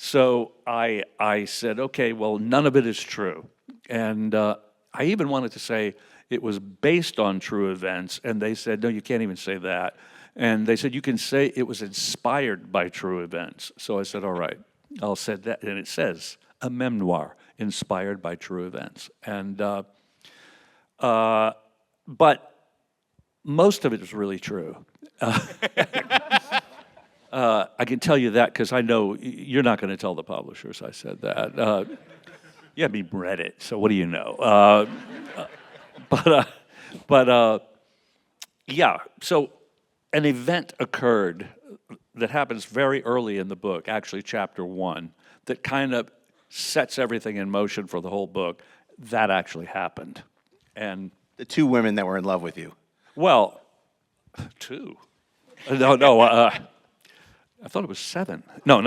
so I said, okay, well, none of it is true, and I even wanted to say it was based on true events, and they said, no, you can't even say that, and they said you can say it was inspired by true events. So I said, all right, I'll say that, and it says a memoir inspired by true events, and but most of it is really true. I can tell you that because I know you're not going to tell the publishers I said that. You haven't even read it, so what do you know? But yeah, so an event occurred that happens very early in the book, actually chapter 1, that kind of sets everything in motion for the whole book. That actually happened. And the two women that were in love with you. Well, 2. No, I thought it was 7. No,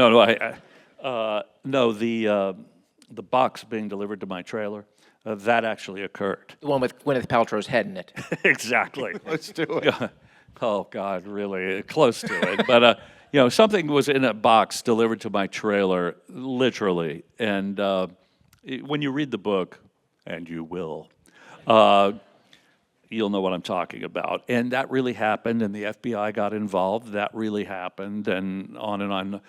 the box being delivered to my trailer, that actually occurred. The one with Gwyneth Paltrow's head in it. Exactly. Let's do it. Oh God, really close to it. But something was in a box delivered to my trailer, literally. And when you read the book, and you will, you'll know what I'm talking about. And that really happened, and the FBI got involved. That really happened, and on and on.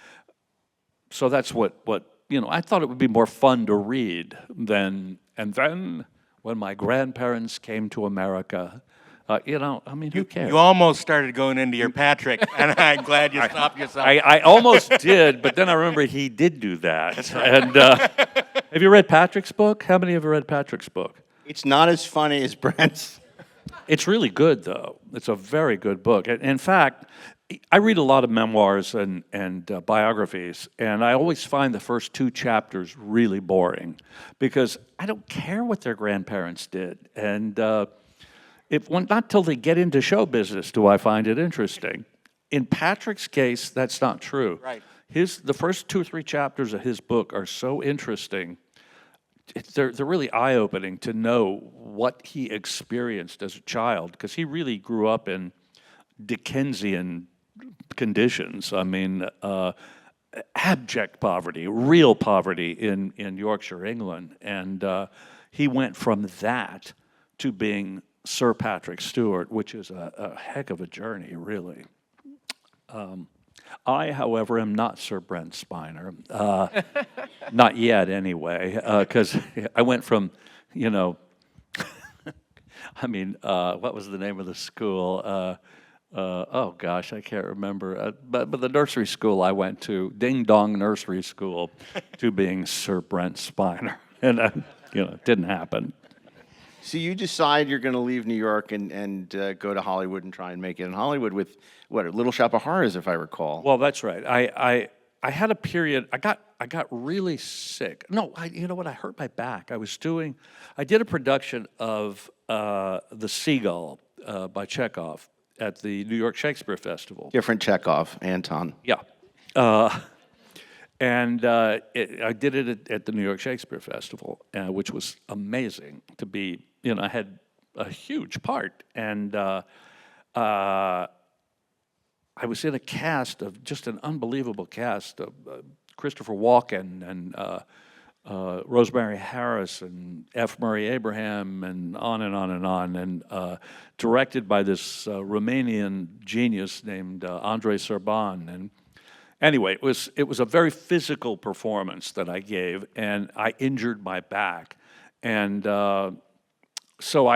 So that's what I thought it would be more fun to read than. And then when my grandparents came to America. Who cares? You almost started going into your Patrick, and I'm glad you stopped yourself. I almost did, but then I remembered he did do that. And have you read Patrick's book? How many of you read Patrick's book? It's not as funny as Brent's. It's really good, though. It's a very good book. In fact, I read a lot of memoirs and biographies, and I always find the first 2 chapters really boring because I don't care what their grandparents did. And not till they get into show business do I find it interesting. In Patrick's case, that's not true. Right. The first 2 or 3 chapters of his book are so interesting. They're really eye-opening to know what he experienced as a child, because he really grew up in Dickensian conditions. I mean, abject poverty, real poverty in Yorkshire, England. And he went from that to being Sir Patrick Stewart, which is a heck of a journey, really. I, however, am not Sir Brent Spiner. Not yet, anyway, because I went from, what was the name of the school? Oh, gosh, I can't remember. But the nursery school I went to, Ding Dong Nursery School, to being Sir Brent Spiner. And, it didn't happen. So you decide you're going to leave New York and go to Hollywood and try and make it in Hollywood with, Little Shop of Horrors, if I recall. Well, that's right. I had a period, I got really sick. No, you know what, I hurt my back. I did a production of The Seagull by Chekhov at the New York Shakespeare Festival. Different Chekhov, Anton. Yeah. And I did it at the New York Shakespeare Festival, which was amazing to be, I had a huge part. And I was in a cast of just an unbelievable cast of Christopher Walken and Rosemary Harris and F. Murray Abraham and on and on and on, and directed by this Romanian genius named Andrei Serban. And anyway, it was a very physical performance that I gave, and I injured my back. And so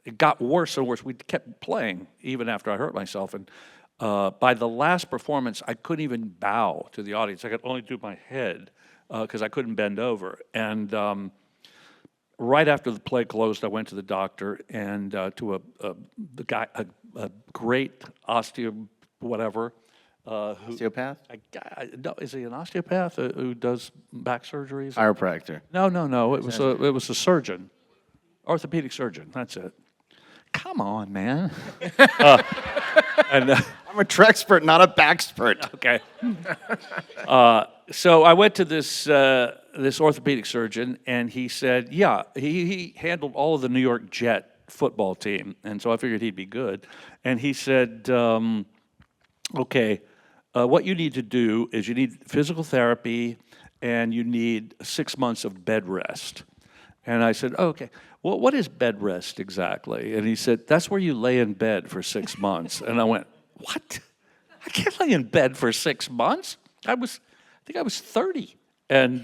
it got worse and worse. We kept playing even after I hurt myself. And by the last performance, I couldn't even bow to the audience. I could only do my head because I couldn't bend over. And right after the play closed, I went to the doctor and to a great whatever. Osteopath? No, is he an osteopath who does back surgeries? Chiropractor. No. It was a surgeon, orthopedic surgeon. That's it. Come on, man. I'm a Trekspert, not a backspert. Okay. So I went to this orthopedic surgeon, and he said, yeah, he handled all of the New York Jet football team, and so I figured he'd be good. And he said, okay, what you need to do is you need physical therapy, and you need 6 months of bed rest. And I said, okay, well, what is bed rest exactly? And he said, that's where you lay in bed for 6 months. And I went, what? I can't lay in bed for 6 months? I think I was 30. And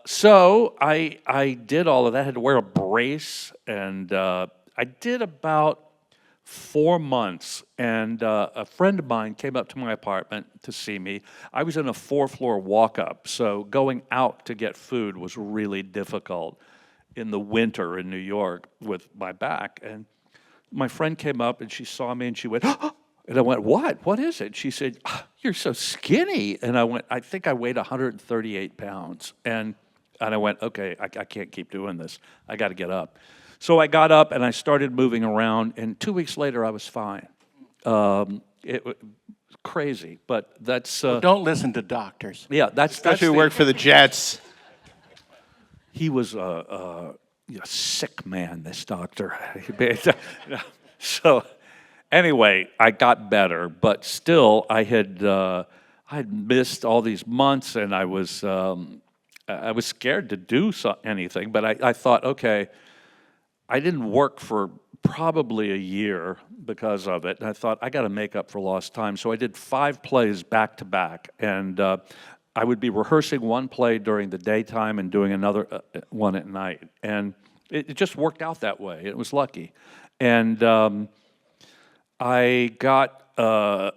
so I did all of that. I had to wear a brace. And I did about 4 months. And a friend of mine came up to my apartment to see me. I was in a 4-floor walk-up, so going out to get food was really difficult in the winter in New York with my back. And my friend came up and she saw me and she went, oh! And I went, what? What is it? She said, oh, you're so skinny. And I went, I think I weighed 138 pounds. And I went, okay, I can't keep doing this. I got to get up. So I got up and I started moving around, and 2 weeks later I was fine. It was crazy, but that's... don't listen to doctors. Yeah, that's... Especially who work for the Jets. He was a sick man, this doctor. So anyway, I got better, but still I had missed all these months, and I was scared to do anything. But I thought, okay, I didn't work for probably a year because of it. And I thought, I got to make up for lost time. So I did 5 plays back to back. And I would be rehearsing one play during the daytime and doing another one at night. And it just worked out that way. It was lucky. And I got, well,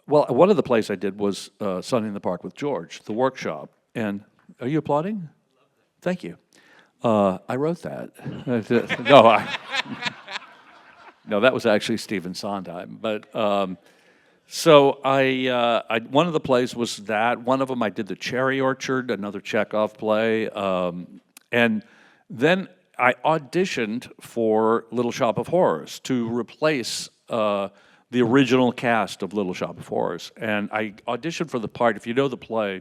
one of the plays I did was Sunday in the Park with George, the workshop. And are you applauding? Thank you. I wrote that. No, that was actually Stephen Sondheim. But so I one of the plays was that. One of them I did The Cherry Orchard, another Chekhov play, and then I auditioned for Little Shop of Horrors to replace the original cast of Little Shop of Horrors, and I auditioned for the part. If you know the play,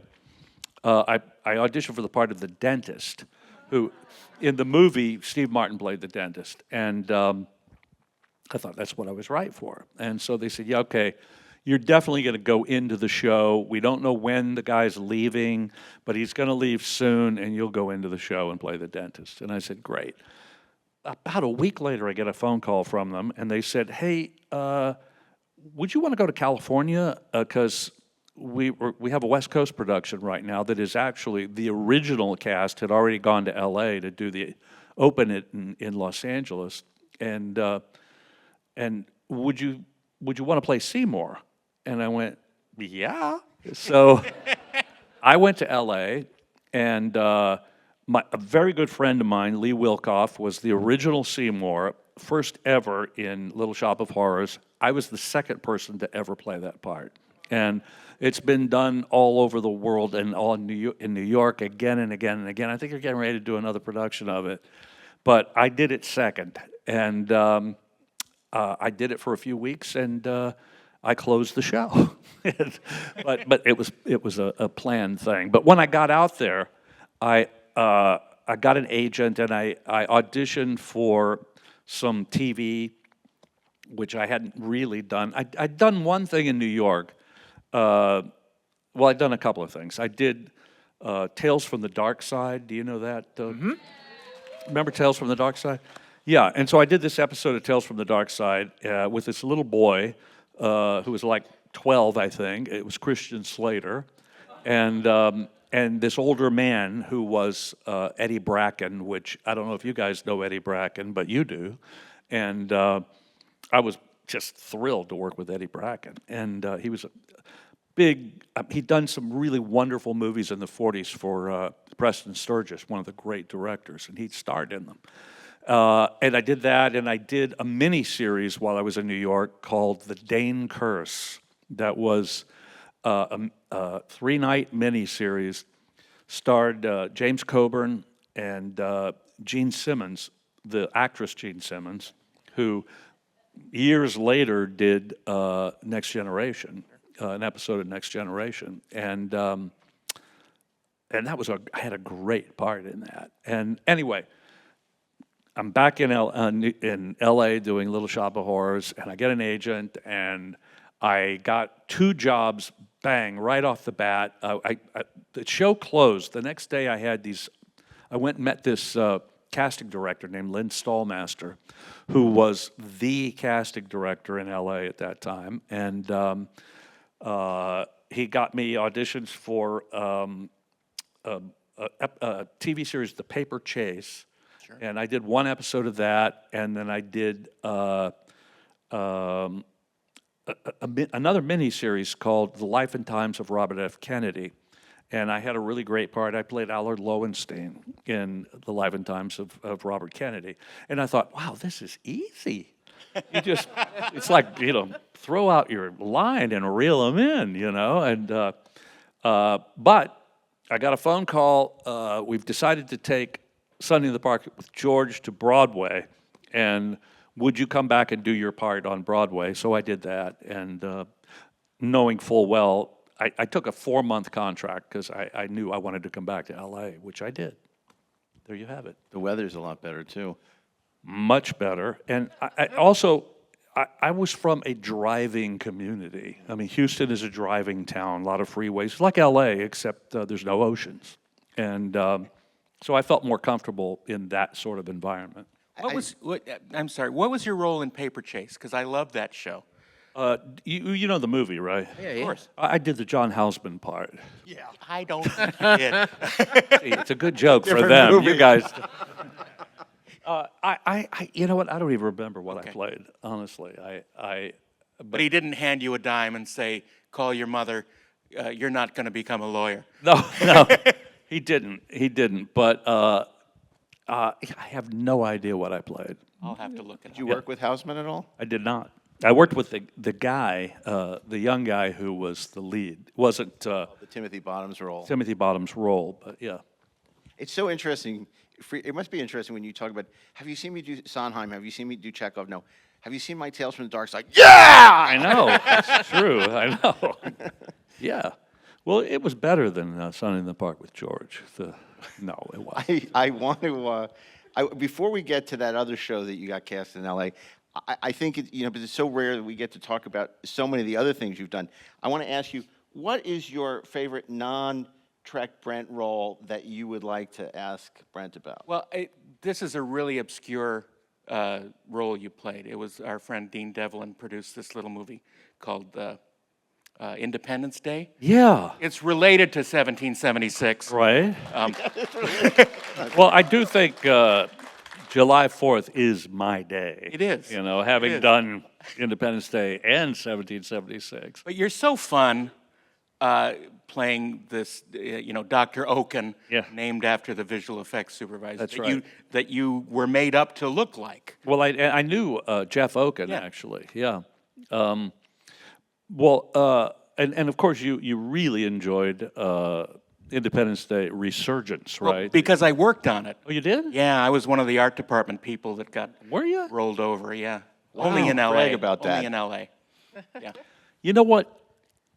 I auditioned for the part of the dentist, who, in the movie, Steve Martin played the dentist, and I thought that's what I was right for. And so they said, yeah, okay, you're definitely going to go into the show. We don't know when the guy's leaving, but he's going to leave soon, and you'll go into the show and play the dentist. And I said, great. About a week later, I get a phone call from them, and they said, hey, would you want to go to California? Because we have a West Coast production right now that is actually, the original cast had already gone to L.A. to open it in Los Angeles. And would you want to play Seymour? And I went, yeah. So I went to L.A., and a very good friend of mine, Lee Wilkoff, was the original Seymour, first ever in Little Shop of Horrors. I was the second person to ever play that part. And it's been done all over the world and in New York again and again and again. I think they're getting ready to do another production of it. But I did it second. And I did it for a few weeks, and I closed the show. but it was a planned thing. But when I got out there, I got an agent, and I auditioned for some TV, which I hadn't really done. I'd done one thing in New York. Well, I'd done a couple of things. I did Tales from the Dark Side. Do you know that? Remember Tales from the Dark Side? Yeah, and so I did this episode of Tales from the Dark Side with this little boy who was like 12, I think. It was Christian Slater. And this older man who was Eddie Bracken, which I don't know if you guys know Eddie Bracken, but you do. And I was just thrilled to work with Eddie Bracken. And he was a big, he'd done some really wonderful movies in the 40s for Preston Sturges, one of the great directors, and he starred in them. And I did that, and I did a mini-series while I was in New York called The Dane Curse. That was a 3-night mini-series, starred James Coburn and Gene Simmons, the actress Gene Simmons, who years later did Next Generation, an episode of Next Generation. And that was I had a great part in that. And anyway, I'm back in L.A. doing Little Shop of Horrors, and I get an agent, and I got 2 jobs, bang, right off the bat. The show closed. The next day I went and met this casting director named Lynn Stallmaster, who was the casting director in L.A. at that time, and he got me auditions for a TV series, The Paper Chase. Sure. And I did one episode of that, and then I did another mini-series called The Life and Times of Robert F. Kennedy. And I had a really great part. I played Allard Lowenstein in The Life and Times of Robert Kennedy. And I thought, wow, this is easy. You just, it's like, throw out your line and reel them in, And, but I got a phone call. We've decided to take Sunday in the Park with George to Broadway, and would you come back and do your part on Broadway? So I did that, and knowing full well, I took a 4-month contract because I knew I wanted to come back to L.A., which I did. There you have it. The weather's a lot better, too. much better. And I was from a driving community. I mean, Houston is a driving town, a lot of freeways. It's like LA, except there's no oceans. And so I felt more comfortable in that sort of environment. I'm sorry, what was your role in Paper Chase? Because I love that show. You know the movie, right? Yeah, of course. I did the John Houseman part. Yeah, I don't think you did. See, it's a good joke for them. You guys. You know what? I don't even remember what I played. Honestly, But he didn't hand you a dime and say, "Call your mother. You're not going to become a lawyer." No, he didn't. He didn't. But I have no idea what I played. I'll have to look it up. Did you work with Houseman at all? I did not. I worked with the guy, the young guy who was the lead. Wasn't The Timothy Bottoms role. Timothy Bottoms' role, but yeah. It's so interesting. It must be interesting when you talk about, have you seen me do Sondheim? Have you seen me do Chekhov? No. Have you seen my Tales from the Dark Side? Yeah! I know. It's true. I know. Yeah. Well, it was better than Sunny in the Park with George. No, it wasn't. I want to, before we get to that other show that you got cast in L.A., I think, because it's so rare that we get to talk about so many of the other things you've done. I want to ask you, what is your favorite non-Trek Brent role that you would like to ask Brent about? Well, this is a really obscure role you played. It was our friend Dean Devlin produced this little movie called Independence Day. Yeah. It's related to 1776. Right. Well, I do think July 4th is my day. It is. Having done Independence Day and 1776. But you're so fun playing this, Dr. Oaken, named after the visual effects supervisor. That's right. That you were made up to look like. Well, I knew Jeff Oaken, actually. Yeah. And of course, you really enjoyed Independence Day Resurgence, right? Well, because I worked on it. Oh, you did? Yeah, I was one of the art department people that got Were you? rolled over, yeah. Wow. Only in L.A. Brag about that. Only in L.A. Yeah. You know what?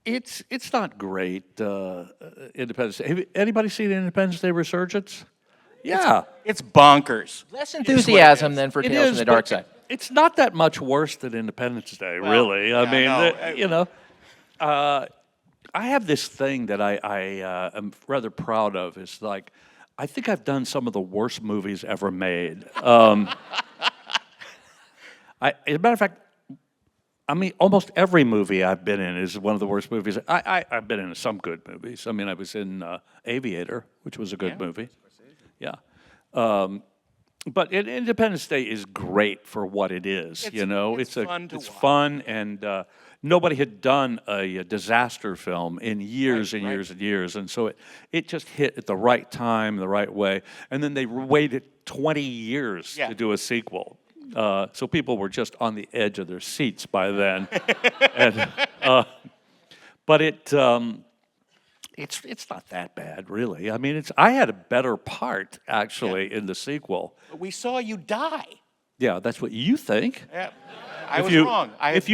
It's not great, Independence Day. Have anybody seen Independence Day Resurgence? Yeah. It's bonkers. Less enthusiasm than for It Tales from is, the Dark but Side. It's not that much worse than Independence Day, really. I mean, I have this thing that I am rather proud of. It's like, I think I've done some of the worst movies ever made. As a matter of fact, I mean, almost every movie I've been in is one of the worst movies. I've been in some good movies. I mean, I was in Aviator, which was a good movie. Yeah. But Independence Day is great for what it is. It's fun to it's watch. fun, and nobody had done a disaster film in years and years and years, and so it just hit at the right time, the right way. And then they waited 20 years to do a sequel, so people were just on the edge of their seats by then. But it's not that bad, really. I mean, I had a better part actually in the sequel. But we saw you die. Yeah, that's what you think. Yeah. I was wrong. If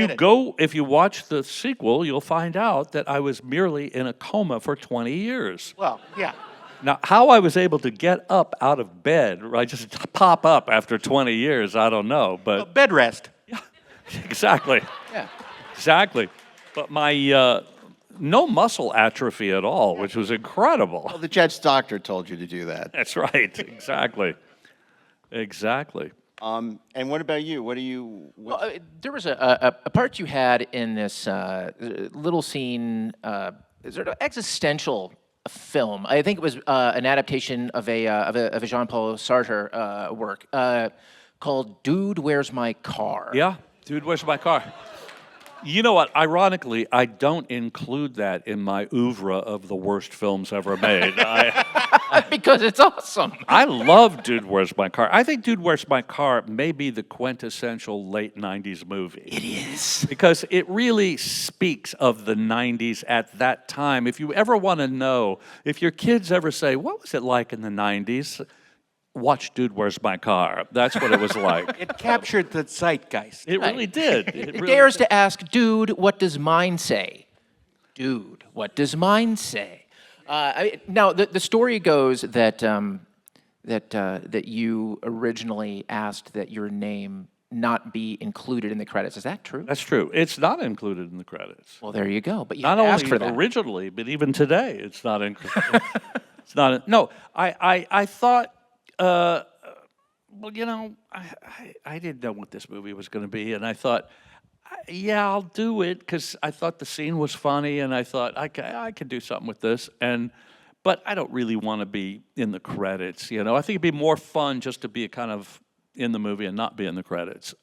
you watch the sequel, you'll find out that I was merely in a coma for 20 years. Well, yeah. Now, how I was able to get up out of bed, right, just pop up after 20 years, I don't know. But Bed rest. yeah, exactly. Yeah. Exactly. But my no muscle atrophy at all, which was incredible. Well, the Jets doctor told you to do that. That's right. Exactly. Exactly. And what about you? What do you? Well, there was a part you had in this little scene, sort of existential film. I think it was an adaptation of a Jean-Paul Sartre work called "Dude, Where's My Car?" Yeah, Dude, Where's My Car? You know what? Ironically, I don't include that in my oeuvre of the worst films ever made. Because it's awesome. I love Dude, Where's My Car? I think Dude, Where's My Car may be the quintessential late 90s movie. It is. Because it really speaks of the 90s at that time. If you ever want to know, if your kids ever say, what was it like in the 90s? Watch Dude, Where's My Car? That's what it was like. It captured the zeitgeist. It really did. It dares to ask, dude, what does mine say? Dude, what does mine say? Now, the story goes that that you originally asked that your name not be included in the credits. Is that true? That's true. It's not included in the credits. Well, there you go. But you Not had to ask only for that. originally, but even today, it's not included. It's not. No, I thought. Well, you know, I didn't know what this movie was going to be, and I thought, yeah, I'll do it because I thought the scene was funny, and I thought I could do something with this, but I don't really want to be in the credits. You know, I think it'd be more fun just to be kind of in the movie and not be in the credits.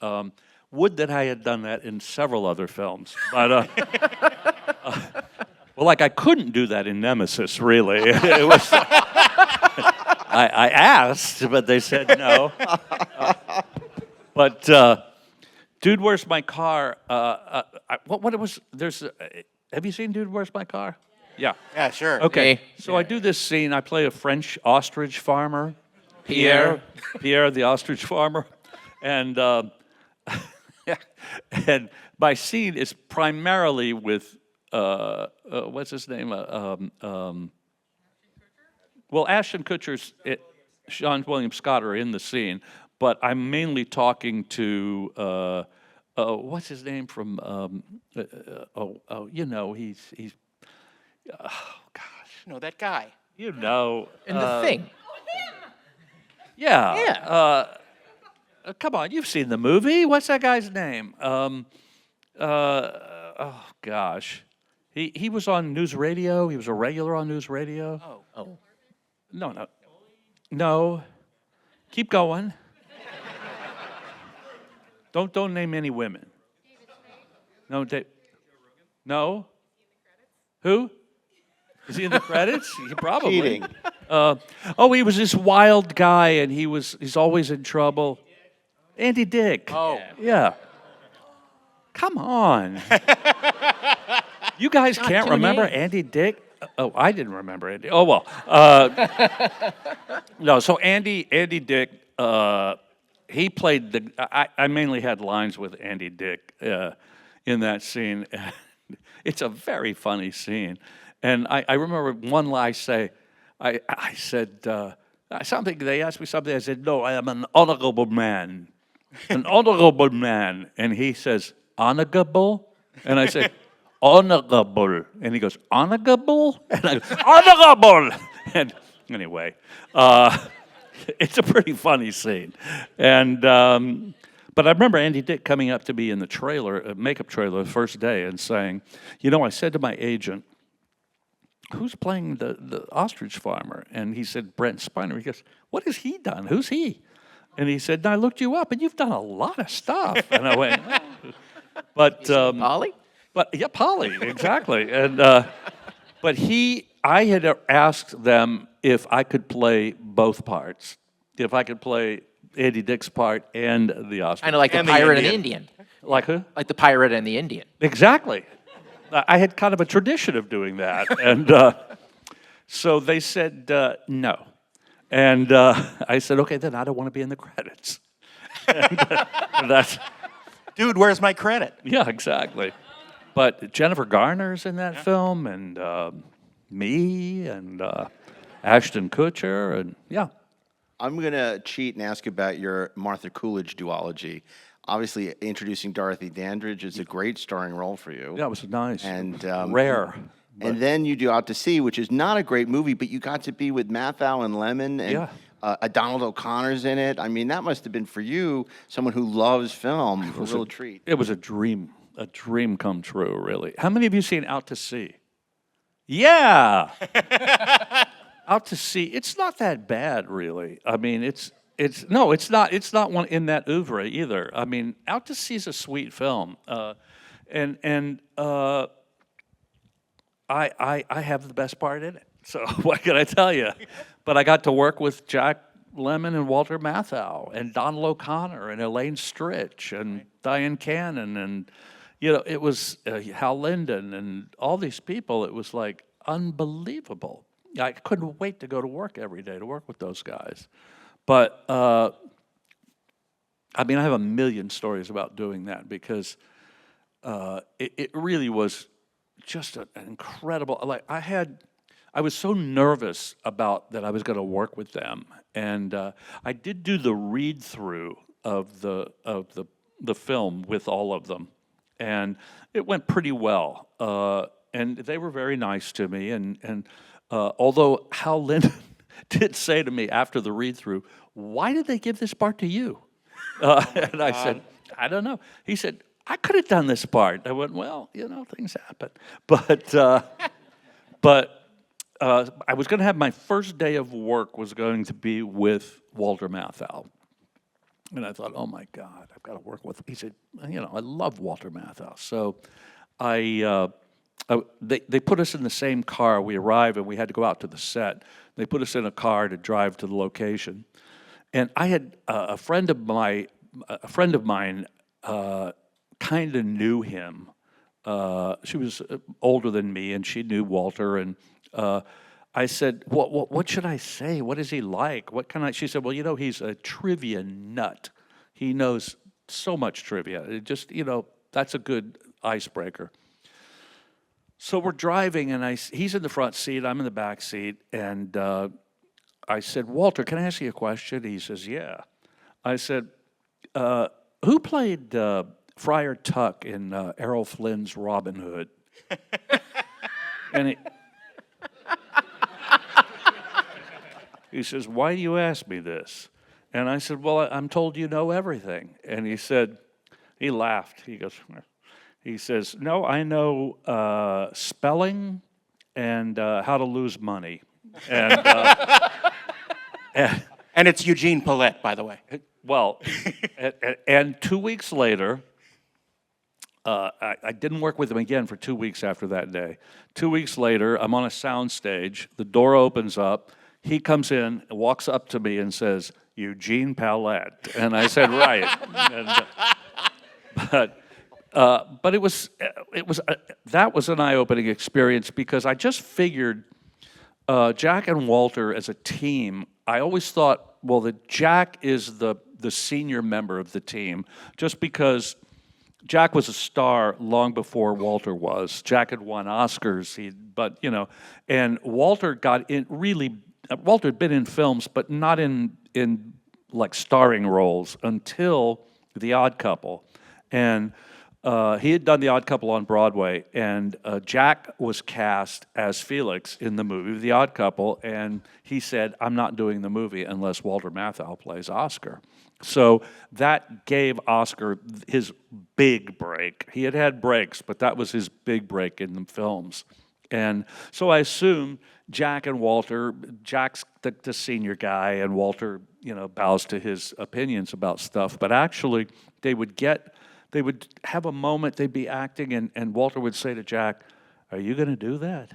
Would that I had done that in several other films, but well, like I couldn't do that in Nemesis, really. It was. I asked, but they said no. But Dude, Where's My Car? What it was? Have you seen Dude, Where's My Car? Yeah. Yeah, sure. Okay. Hey. So I do this scene. I play a French ostrich farmer, Pierre, the ostrich farmer, and and my scene is primarily with what's his name? Well, Ashton Kutcher's, Sean William Scott are in the scene, but I'm mainly talking to what's his name from? You know, he's oh gosh, No, that guy. you know, And the thing. yeah, Yeah. Come on, you've seen the movie. What's that guy's name? Oh gosh, he was on News Radio. He was a regular on News Radio. Oh. No. Keep going. Don't name any women. No, no. Who? Is he in the credits? He probably. Cheating. He was this wild guy, and he's always in trouble. Andy Dick. Oh. Yeah. Come on. You guys can't too remember many. Andy Dick? Oh, I didn't remember Andy. Oh, well. No, so Andy Dick, he played I mainly had lines with Andy Dick in that scene. It's a very funny scene. And I remember one line I said, something, they asked me something, I said, no, I am an honorable man. An honorable man. And he says, honorable? And I said, honorable. And he goes, honorable? And I go, honorable! And anyway, it's a pretty funny scene. And but I remember Andy Dick coming up to me in the trailer, makeup trailer, the first day and saying, you know, I said to my agent, who's playing the ostrich farmer? And he said, Brent Spiner. He goes, what has he done? Who's he? And he said, no, I looked you up, and you've done a lot of stuff. And I went, oh. But Polly? But yeah, Polly, exactly. And but I had asked them if I could play both parts, if I could play Andy Dick's part and the ostrich. Kind of like the And the pirate and the Indian. Indian. Like who? Like the pirate and the Indian. Exactly. I had kind of a tradition of doing that, and so they said no, and I said, okay, then I don't want to be in the credits. And that's. Dude, where's my credit? Yeah, exactly. But Jennifer Garner's in that film, and me, and Ashton Kutcher, and yeah. I'm going to cheat and ask about your Martha Coolidge duology. Obviously, introducing Dorothy Dandridge is a great starring role for you. Yeah, it was nice. And rare. And then you do Out to Sea, which is not a great movie, but you got to be with Mathau and Lemon, and Yeah. Donald O'Connor's in it. I mean, that must have been for you, someone who loves film, a real treat. It was a dream come true, really. How many of you seen Out to Sea? Yeah. Out to Sea. It's not that bad, really. I mean, it's not one in that oeuvre either. I mean, Out to Sea is a sweet film, and I have the best part in it. So what can I tell you? But I got to work with Jack Lemmon and Walter Matthau and Donald O'Connor and Elaine Stritch and Diane Cannon and it was Hal Linden and all these people. It was like unbelievable. I couldn't wait to go to work every day to work with those guys. But I mean, I have a million stories about doing that because it really was just an incredible. Like I I was so nervous about that I was going to work with them, and I did do the read through of the film with all of them, and it went pretty well. And they were very nice to me, and although Hal Linden did say to me after the read through, "Why did they give this part to you?" And I said, "I don't know." He said, "I could have done this part." I went, "Well, things happen," but I was going to have my first day of work was going to be with Walter Matthau. And I thought, oh my God, I've got to work with him. He said, I love Walter Matthau. So they put us in the same car. We arrived and we had to go out to the set. They put us in a car to drive to the location. And I had a friend of mine kind of knew him. She was older than me, and she knew Walter. And I said, what should I say? What is he like? What can I? She said, well, he's a trivia nut. He knows so much trivia. It just, that's a good icebreaker. So we're driving, and he's in the front seat. I'm in the back seat, and I said, Walter, can I ask you a question? He says, yeah. I said, who played Friar Tuck in Errol Flynn's Robin Hood? And he says, why do you ask me this? And I said, well, I'm told you know everything. And he laughed. He says, no, I know spelling and how to lose money. And and it's Eugene Paulette, by the way. Well, and 2 weeks later, I didn't work with him again for 2 weeks after that day. 2 weeks later, I'm on a sound stage. The door opens up. He comes in, walks up to me and says, Eugene Paulette. And I said, right. But it was that was an eye-opening experience because I just figured Jack and Walter as a team, I always thought, well, that Jack is the senior member of the team just because Jack was a star long before Walter was. Jack had won Oscars, and Walter got in really. Walter had been in films, but not in like starring roles until The Odd Couple, and he had done The Odd Couple on Broadway, and Jack was cast as Felix in the movie The Odd Couple, and he said, "I'm not doing the movie unless Walter Matthau plays Oscar." So that gave Oscar his big break. He had had breaks, but that was his big break in the films. And so I assume Jack and Walter, Jack's the senior guy, and Walter, bows to his opinions about stuff. But actually, they would have a moment, they'd be acting, and Walter would say to Jack, "Are you going to do that?"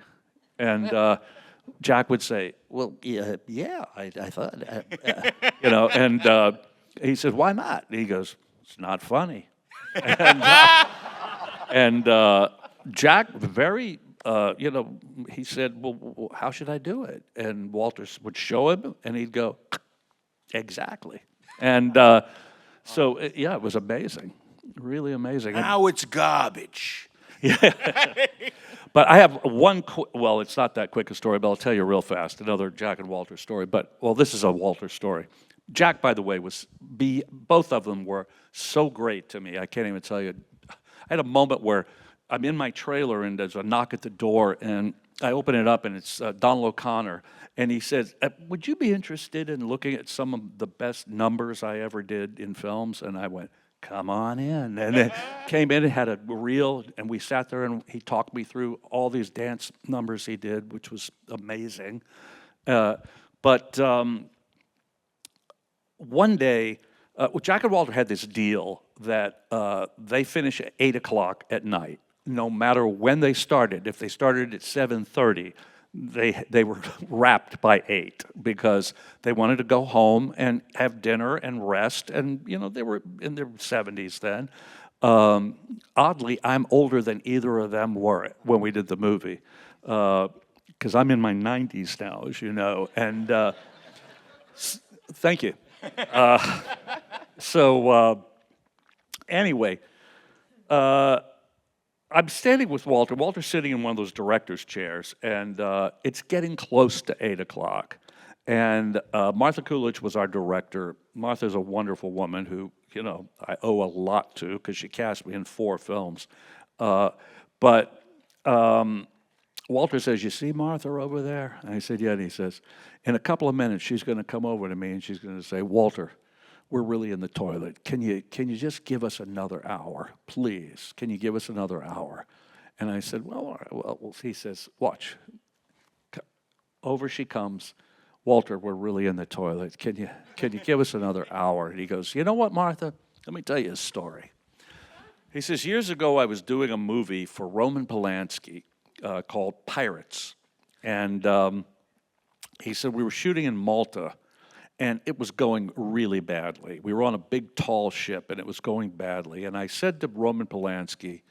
And Jack would say, "Well, yeah, I thought," and he said, "Why not?" He goes, "It's not funny." And Jack very. He said, well, how should I do it? And Walter would show him, and he'd go, exactly. And so, it was amazing, really amazing. Now it's garbage. Yeah. But I have well, it's not that quick a story, but I'll tell you real fast, another Jack and Walter story. But, this is a Walter story. Jack, by the way, both of them were so great to me. I can't even tell you. I had a moment where I'm in my trailer, and there's a knock at the door, and I open it up, and it's Donald O'Connor, and he says, would you be interested in looking at some of the best numbers I ever did in films? And I went, come on in. And then came in and had a reel, and we sat there, and he talked me through all these dance numbers he did, which was amazing. But one day, Jack and Walter had this deal that they finish at 8 o'clock at night. No matter when they started, if they started at 7:30, they were wrapped by 8 because they wanted to go home and have dinner and rest. And they were in their 70s then. Oddly, I'm older than either of them were when we did the movie because I'm in my 90s now, as you know. And thank you. Anyway. I'm standing with Walter. Walter's sitting in one of those director's chairs, and it's getting close to 8 o'clock. And Martha Coolidge was our director. Martha's a wonderful woman who, I owe a lot to because she cast me in 4 films. But Walter says, "You see Martha over there?" And I said, "Yeah." And he says, "In a couple of minutes, she's going to come over to me and she's going to say, 'Walter, we're really in the toilet. Can you just give us another hour, please? Can you give us another hour?'" And I said, "Well, all right." Well, he says, "Watch." Over she comes. "Walter, we're really in the toilet. Can you give us another hour?" And he goes, "You know what, Martha? Let me tell you a story." He says, "Years ago, I was doing a movie for Roman Polanski called Pirates." And he said, we were shooting in Malta, and it was going really badly. We were on a big, tall ship, and it was going badly. And I said to Roman Polanski,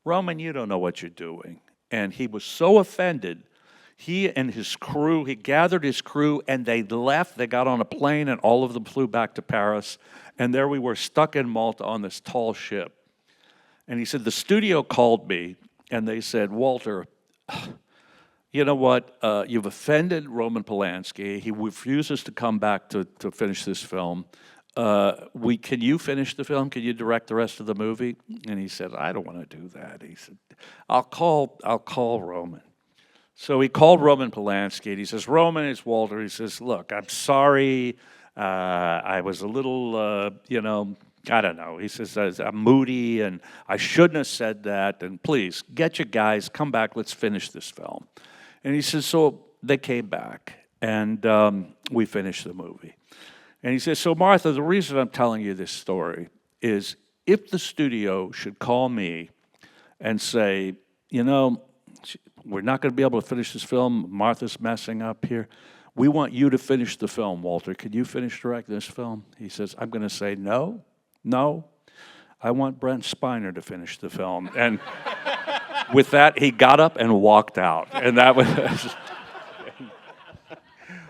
"Roman, you don't know what you're doing." And he was so offended. He and his crew, he gathered his crew, and they left. They got on a plane, and all of them flew back to Paris. And there we were, stuck in Malta on this tall ship. And he said, the studio called me, and they said, "Walter, you know what? You've offended Roman Polanski. He refuses to come back to finish this film. Can you finish the film? Can you direct the rest of the movie?" And he said, "I don't want to do that." He said, I'll call Roman." So he called Roman Polanski, and he says, "Roman, it's Walter." He says, "Look, I'm sorry. I was a little, I don't know." He says, "I'm moody, and I shouldn't have said that. And please, get your guys, come back, let's finish this film." And he says, so they came back, and we finished the movie. And he says, "So Martha, the reason I'm telling you this story is if the studio should call me and say, we're not going to be able to finish this film, Martha's messing up here. We want you to finish the film, Walter. Can you finish directing this film?" He says, "I'm going to say no. I want Brent Spiner to finish the film." And with that, he got up and walked out. And that was...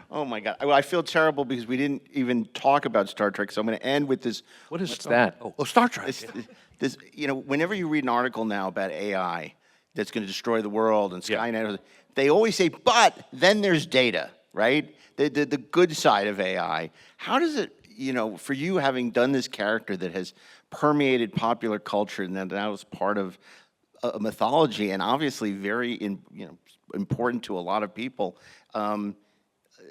Oh my God! I feel terrible because we didn't even talk about Star Trek. So I'm going to end with this. What's that? Oh, Star Trek. This, whenever you read an article now about AI that's going to destroy the world and Skynet, they always say, "But then there's data," right? The good side of AI. How does it, for you having done this character that has permeated popular culture and that now is part of a mythology and obviously very important to a lot of people?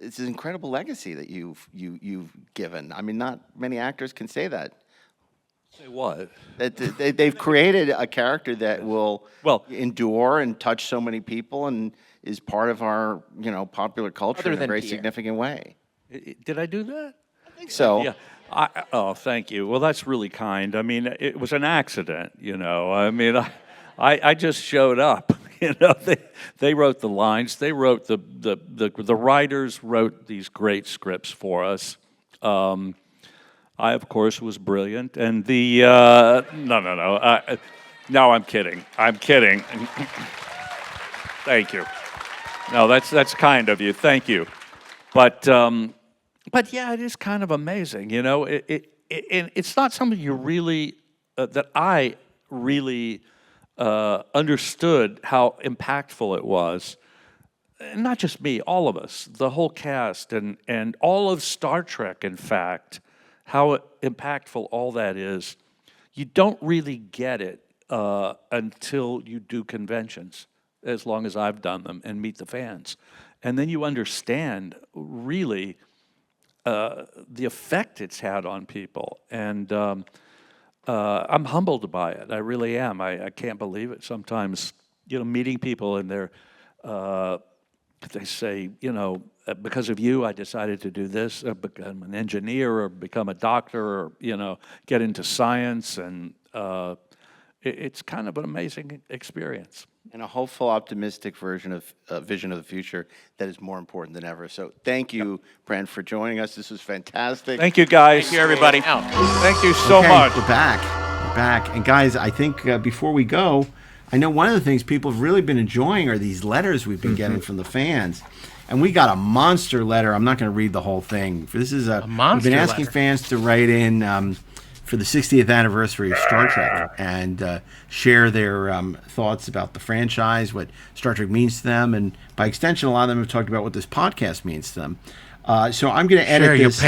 It's an incredible legacy that you've given. I mean, not many actors can say that. Say what? That they've created a character that will endure and touch so many people and is part of our popular culture in a very significant way. Did I do that? I think so. Yeah. Thank you. Well, that's really kind. I mean, it was an accident. I mean, I just showed up. They wrote the lines. They wrote the writers wrote these great scripts for us. I, of course, was brilliant, and no. No, I'm kidding. Thank you. No, that's kind of you. Thank you. But yeah, it is kind of amazing. It's not something you really that I really understood how impactful it was. And not just me, all of us, the whole cast, and all of Star Trek, in fact, how impactful all that is. You don't really get it until you do conventions, as long as I've done them, and meet the fans. And then you understand, really, the effect it's had on people. And I'm humbled by it. I really am. I can't believe it. Sometimes, meeting people and they say, because of you, I decided to do this, become an engineer or become a doctor or, get into science. And it's kind of an amazing experience. And a hopeful, optimistic vision of the future that is more important than ever. So thank you, Brent, for joining us. This was fantastic. Thank you, guys. Thank you, everybody. Thank you so much. We're back. And guys, I think before we go, I know one of the things people have really been enjoying are these letters we've been getting from the fans. And we got a monster letter. I'm not going to read the whole thing. This is a monster we've been asking letter. fans to write in for the 60th anniversary of Star Trek and share their thoughts about the franchise, what Star Trek means to them, and by extension, a lot of them have talked about what this podcast means to them. So I'm going to edit this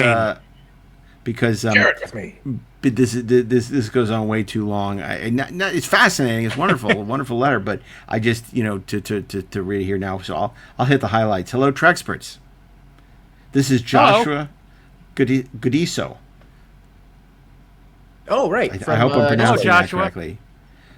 because Share it with me. This goes on way too long. It's fascinating. It's wonderful, a wonderful letter. But I just to read it here now. So I'll hit the highlights. Hello, Treksperts. This is Joshua Gudiso. Oh, right. I hope I'm pronouncing that Joshua. correctly.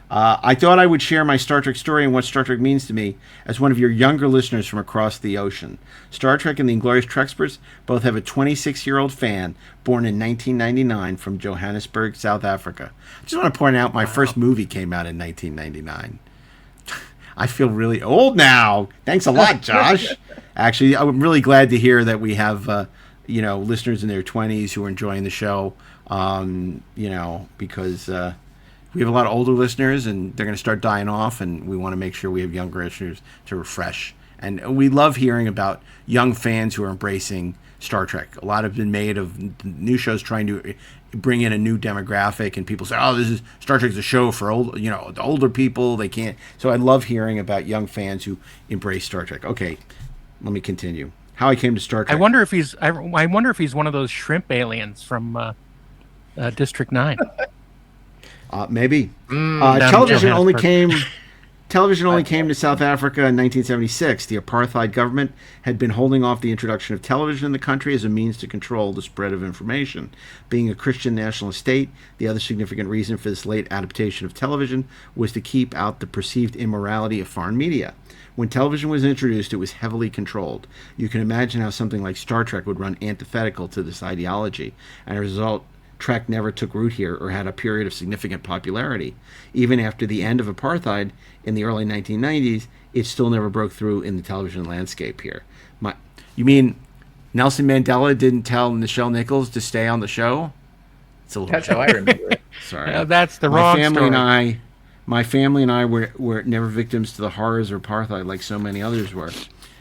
I thought I would share my Star Trek story and what Star Trek means to me as one of your younger listeners from across the ocean. Star Trek and the Inglorious Treksperts both have a 26-year-old fan born in 1999 from Johannesburg, South Africa. I just want to point out my first movie came out in 1999. I feel really old now. Thanks a lot, Josh. Actually, I'm really glad to hear that we have listeners in their 20s who are enjoying the show. Because we have a lot of older listeners and they're going to start dying off, and we want to make sure we have younger listeners to refresh. And we love hearing about young fans who are embracing Star Trek. A lot have been made of new shows trying to bring in a new demographic, and people say, "Oh, this is Star Trek's a show for the older people. They can't." So I love hearing about young fans who embrace Star Trek. Okay, let me continue. How I came to Star Trek. I wonder if he's one of those shrimp aliens from District 9. Maybe. Television only came to South Africa in 1976. The apartheid government had been holding off the introduction of television in the country as a means to control the spread of information. Being a Christian nationalist state, the other significant reason for this late adaptation of television was to keep out the perceived immorality of foreign media. When television was introduced, it was heavily controlled. You can imagine how something like Star Trek would run antithetical to this ideology, and as a result, Trek never took root here or had a period of significant popularity. Even after the end of apartheid in the early 1990s, it still never broke through in the television landscape here. You mean Nelson Mandela didn't tell Nichelle Nichols to stay on the show? That's how I remember it. Sorry. That's the wrong story. My family and I were never victims to the horrors of apartheid like so many others were.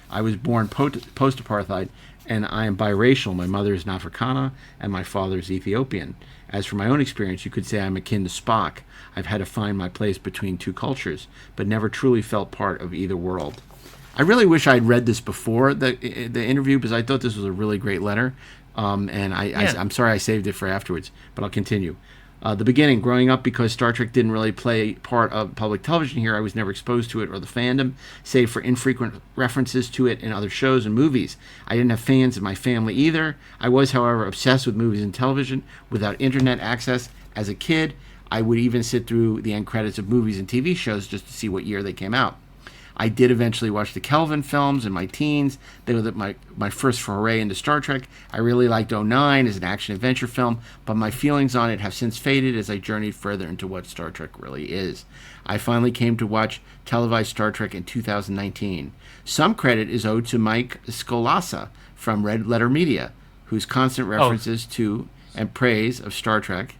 I was born post-apartheid, and I am biracial. My mother is an Africana, and my father is Ethiopian. As for my own experience, you could say I'm akin to Spock. I've had to find my place between two cultures, but never truly felt part of either world. I really wish I'd read this before the interview, because I thought this was a really great letter, and I'm sorry I saved it for afterwards, but I'll continue. The beginning, growing up, because Star Trek didn't really play part of public television here, I was never exposed to it or the fandom, save for infrequent references to it in other shows and movies. I didn't have fans in my family either. I was, however, obsessed with movies and television. Without internet access as a kid, I would even sit through the end credits of movies and TV shows just to see what year they came out. I did eventually watch the Kelvin films in my teens. They were my first foray into Star Trek. I really liked 09 as an action-adventure film, but my feelings on it have since faded as I journeyed further into what Star Trek really is. I finally came to watch televised Star Trek in 2019. Some credit is owed to Mike Scolassa from Red Letter Media, whose constant references to and praise of Star Trek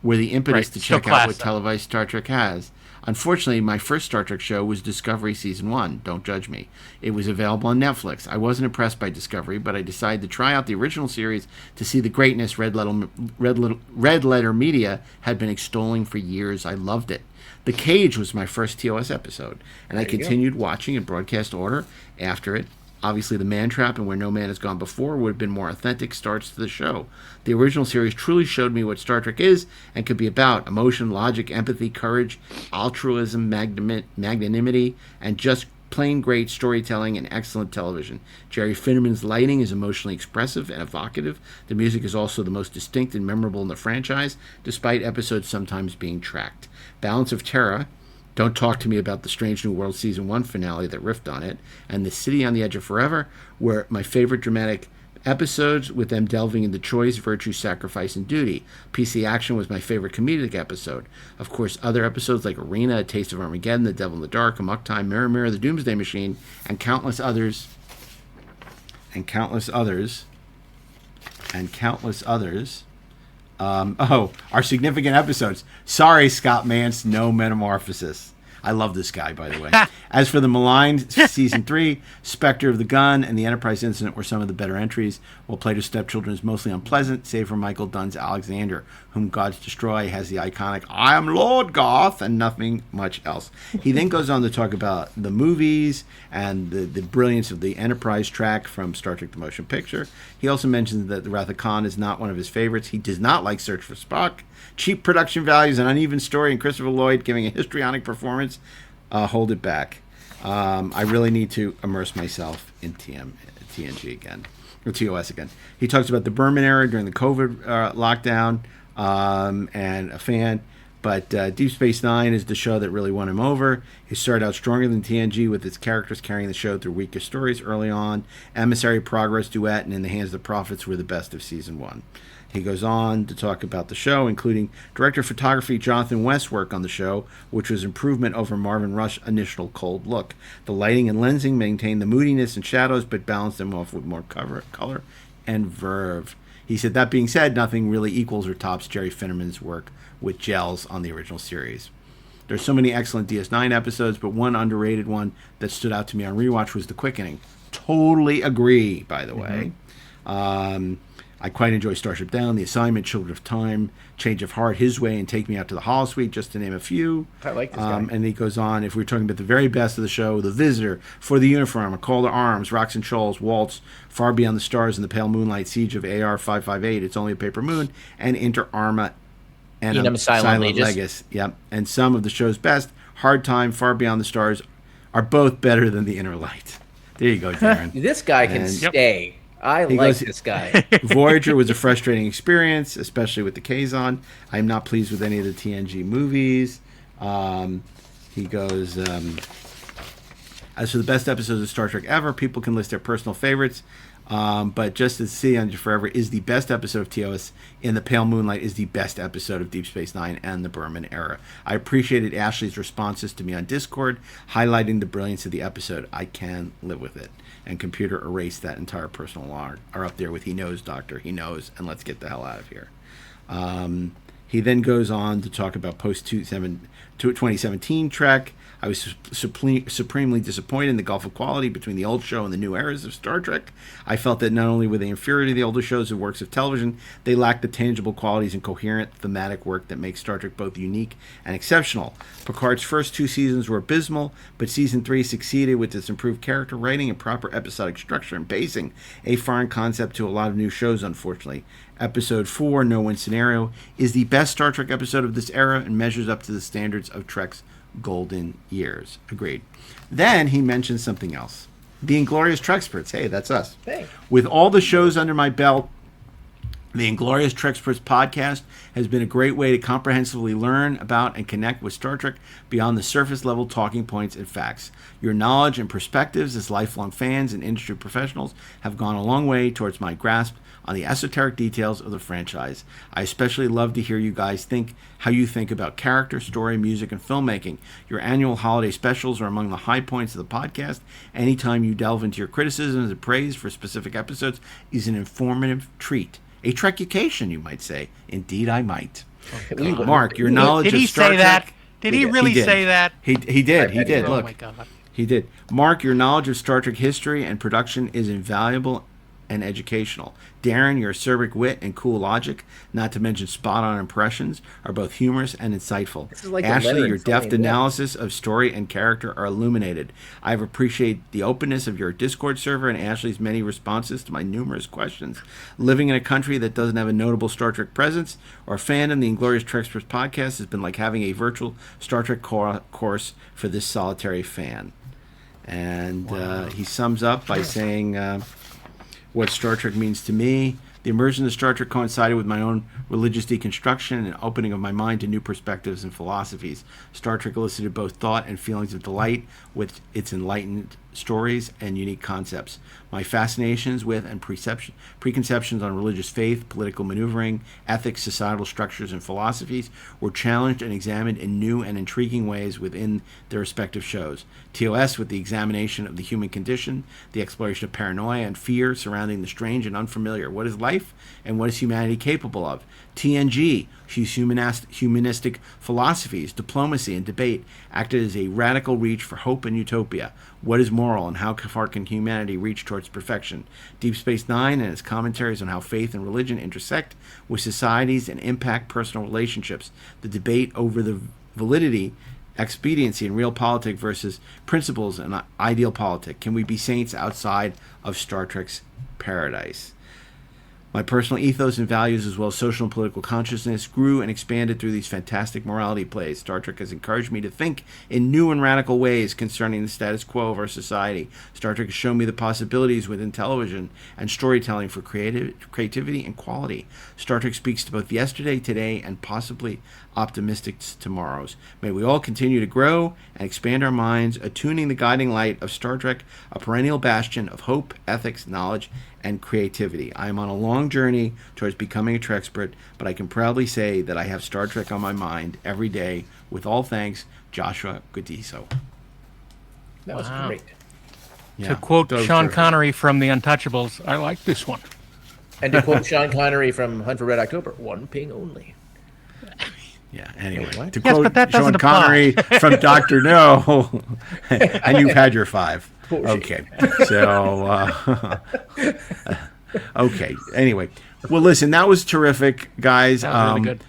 were the impetus to check out what televised Star Trek has. Unfortunately, my first Star Trek show was Discovery Season 1. Don't judge me. It was available on Netflix. I wasn't impressed by Discovery, but I decided to try out the original series to see the greatness Red Letter Media had been extolling for years. I loved it. The Cage was my first TOS episode, and I continued watching in broadcast order after it. Obviously, The Man Trap and Where No Man Has Gone Before would have been more authentic starts to the show. The original series truly showed me what Star Trek is and could be about: emotion, logic, empathy, courage, altruism, magnanimity, and just plain great storytelling and excellent television. Jerry Finnerman's lighting is emotionally expressive and evocative. The music is also the most distinct and memorable in the franchise, despite episodes sometimes being tracked. Balance of Terror, Don't Talk to Me About the Strange New World Season 1 finale that riffed on it, and The City on the Edge of Forever were my favorite dramatic episodes, with them delving into choice, virtue, sacrifice, and duty. PC Action was my favorite comedic episode. Of course, other episodes like Arena, A Taste of Armageddon, The Devil in the Dark, Amok Time, Mirror Mirror, The Doomsday Machine, and countless others, are significant episodes. Sorry, Scott Mance, no Metamorphosis. I love this guy, by the way. As for the maligned season 3, Spectre of the Gun and the Enterprise incident were some of the better entries, while Plato Stepchildren is mostly unpleasant, save for Michael Dunn's Alexander, whom Gods Destroy has the iconic "I am Lord Goth" and nothing much else. He then goes on to talk about the movies and the brilliance of the Enterprise track from Star Trek The Motion Picture. He also mentions that The Wrath of Khan is not one of his favorites. He does not like Search for Spock. Cheap production values, an uneven story, and Christopher Lloyd giving a histrionic performance hold it back. I really need to immerse myself in TNG again, or TOS again. He talks about the Berman era during the COVID lockdown, and a fan. But Deep Space Nine is the show that really won him over. He started out stronger than TNG, with its characters carrying the show through weaker stories early on. Emissary, Progress, Duet, and In the Hands of the Prophets were the best of season 1. He goes on to talk about the show, including director of photography Jonathan West's work on the show, which was improvement over Marvin Rush's initial cold look. The lighting and lensing maintained the moodiness and shadows, but balanced them off with more color and verve. He said, that being said, nothing really equals or tops Jerry Finnerman's work with gels on the original series. There's so many excellent DS9 episodes, but one underrated one that stood out to me on rewatch was The Quickening. Totally agree, by the way. I quite enjoy Starship Down, The Assignment, Children of Time, Change of Heart, His Way, and Take Me Out to the Holosuite, just to name a few. I like this guy. And he goes on, if we're talking about the very best of the show, The Visitor, For the Uniform, A Call to Arms, Rocks and Shoals, Waltz, Far Beyond the Stars, and the Pale Moonlight, Siege of AR-558, It's Only a Paper Moon, and Inter Arma and Silent Legis. Yep. And some of the show's best, Hard Time, Far Beyond the Stars, are both better than The Inner Light. There you go, Darren. This guy can stay. I like this guy. Voyager was a frustrating experience, especially with the Kazon. I'm not pleased with any of the TNG movies. He goes, as for the best episodes of Star Trek ever, people can list their personal favorites. But Just as Sea on Forever is the best episode of TOS, and The Pale Moonlight is the best episode of Deep Space Nine and the Berman era. I appreciated Ashley's responses to me on Discord, highlighting the brilliance of the episode. I can live with it. And Computer erased that entire personal log. Are up there with He Knows, Doctor, He Knows, and let's get the hell out of here. He then goes on to talk about post-2017 Trek. I was supremely disappointed in the gulf of quality between the old show and the new eras of Star Trek. I felt that not only were they inferior to the older shows and works of television, they lacked the tangible qualities and coherent thematic work that makes Star Trek both unique and exceptional. Picard's first 2 seasons were abysmal, but season 3 succeeded with its improved character writing and proper episodic structure and pacing, a foreign concept to a lot of new shows, unfortunately. Episode 4, No Win Scenario, is the best Star Trek episode of this era and measures up to the standards of Trek's golden years. Agreed. Then he mentions something else. The Inglorious Treksperts. Hey, that's us. Hey. With all the shows under my belt, the Inglorious Treksperts podcast has been a great way to comprehensively learn about and connect with Star Trek beyond the surface level talking points and facts. Your knowledge and perspectives as lifelong fans and industry professionals have gone a long way towards my grasp on the esoteric details of the franchise. I especially love to hear you guys think how you think about character, story, music, and filmmaking. Your annual holiday specials are among the high points of the podcast. Anytime you delve into your criticisms and praise for specific episodes is an informative treat. A Trekucation, you might say. Indeed, I might. Mark, your knowledge of Star Trek... Did he say that? Did he really say that? He did. He did. Oh Look, my God. he did. Mark, your knowledge of Star Trek history and production is invaluable and educational. Darren, your acerbic wit and cool logic, not to mention spot-on impressions, are both humorous and insightful. Like Ashley, your deft analysis of story and character are illuminated. I've appreciated the openness of your Discord server and Ashley's many responses to my numerous questions. Living in a country that doesn't have a notable Star Trek presence or fandom, the Inglorious Treksperts podcast has been like having a virtual Star Trek course for this solitary fan. And he sums up by saying... what Star Trek means to me. The immersion of Star Trek coincided with my own religious deconstruction and opening of my mind to new perspectives and philosophies. Star Trek elicited both thought and feelings of delight with its enlightened stories and unique concepts. My fascinations with and preconceptions on religious faith, political maneuvering, ethics, societal structures, and philosophies were challenged and examined in new and intriguing ways within their respective shows. TOS with the examination of the human condition, the exploration of paranoia and fear surrounding the strange and unfamiliar. What is life and what is humanity capable of? TNG whose humanistic philosophies, diplomacy, and debate acted as a radical reach for hope and utopia. What is moral, and how far can humanity reach towards perfection? Deep Space Nine and its commentaries on how faith and religion intersect with societies and impact personal relationships. The debate over the validity, expediency, and real politic versus principles and ideal politic. Can we be saints outside of Star Trek's paradise? My personal ethos and values, as well as social and political consciousness, grew and expanded through these fantastic morality plays. Star Trek has encouraged me to think in new and radical ways concerning the status quo of our society. Star Trek has shown me the possibilities within television and storytelling for creativity and quality. Star Trek speaks to both yesterday, today, and possibly optimistic tomorrows. May we all continue to grow and expand our minds, attuning the guiding light of Star Trek, a perennial bastion of hope, ethics, knowledge, and creativity. I am on a long journey towards becoming a Trekspert, but I can proudly say that I have Star Trek on my mind every day. With all thanks, Joshua Gudiso. That was Wow. great. Yeah, To quote that was Sean terrific. Connery from The Untouchables, I like this one. And to quote Sean Connery from Hunt for Red October, one ping only. Yeah, anyway, what? to Yes, quote but that Sean doesn't apply. Connery from Dr. No, and you've had your 5. Okay, so, okay, anyway. Well, listen, that was terrific, guys. That was really good.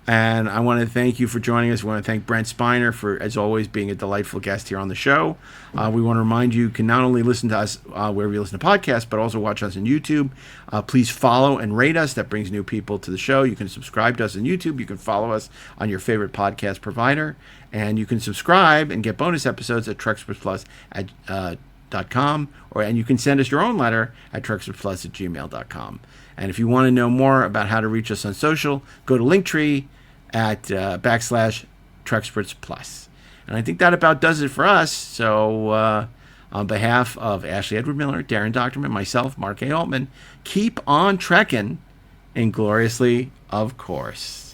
And I want to thank you for joining us. We want to thank Brent Spiner for, as always, being a delightful guest here on the show. We want to remind you can not only listen to us wherever you listen to podcasts, but also watch us on YouTube. Please follow and rate us. That brings new people to the show. You can subscribe to us on YouTube. You can follow us on your favorite podcast provider. And you can subscribe and get bonus episodes at treksperts.com, and you can send us your own letter at treksperts@gmail.com. And if you want to know more about how to reach us on social, go to Linktree at /Treksperts+. And I think that about does it for us. So on behalf of Ashley Edward Miller, Darren Doctorman, myself, Mark A. Altman, keep on trekking, ingloriously, of course.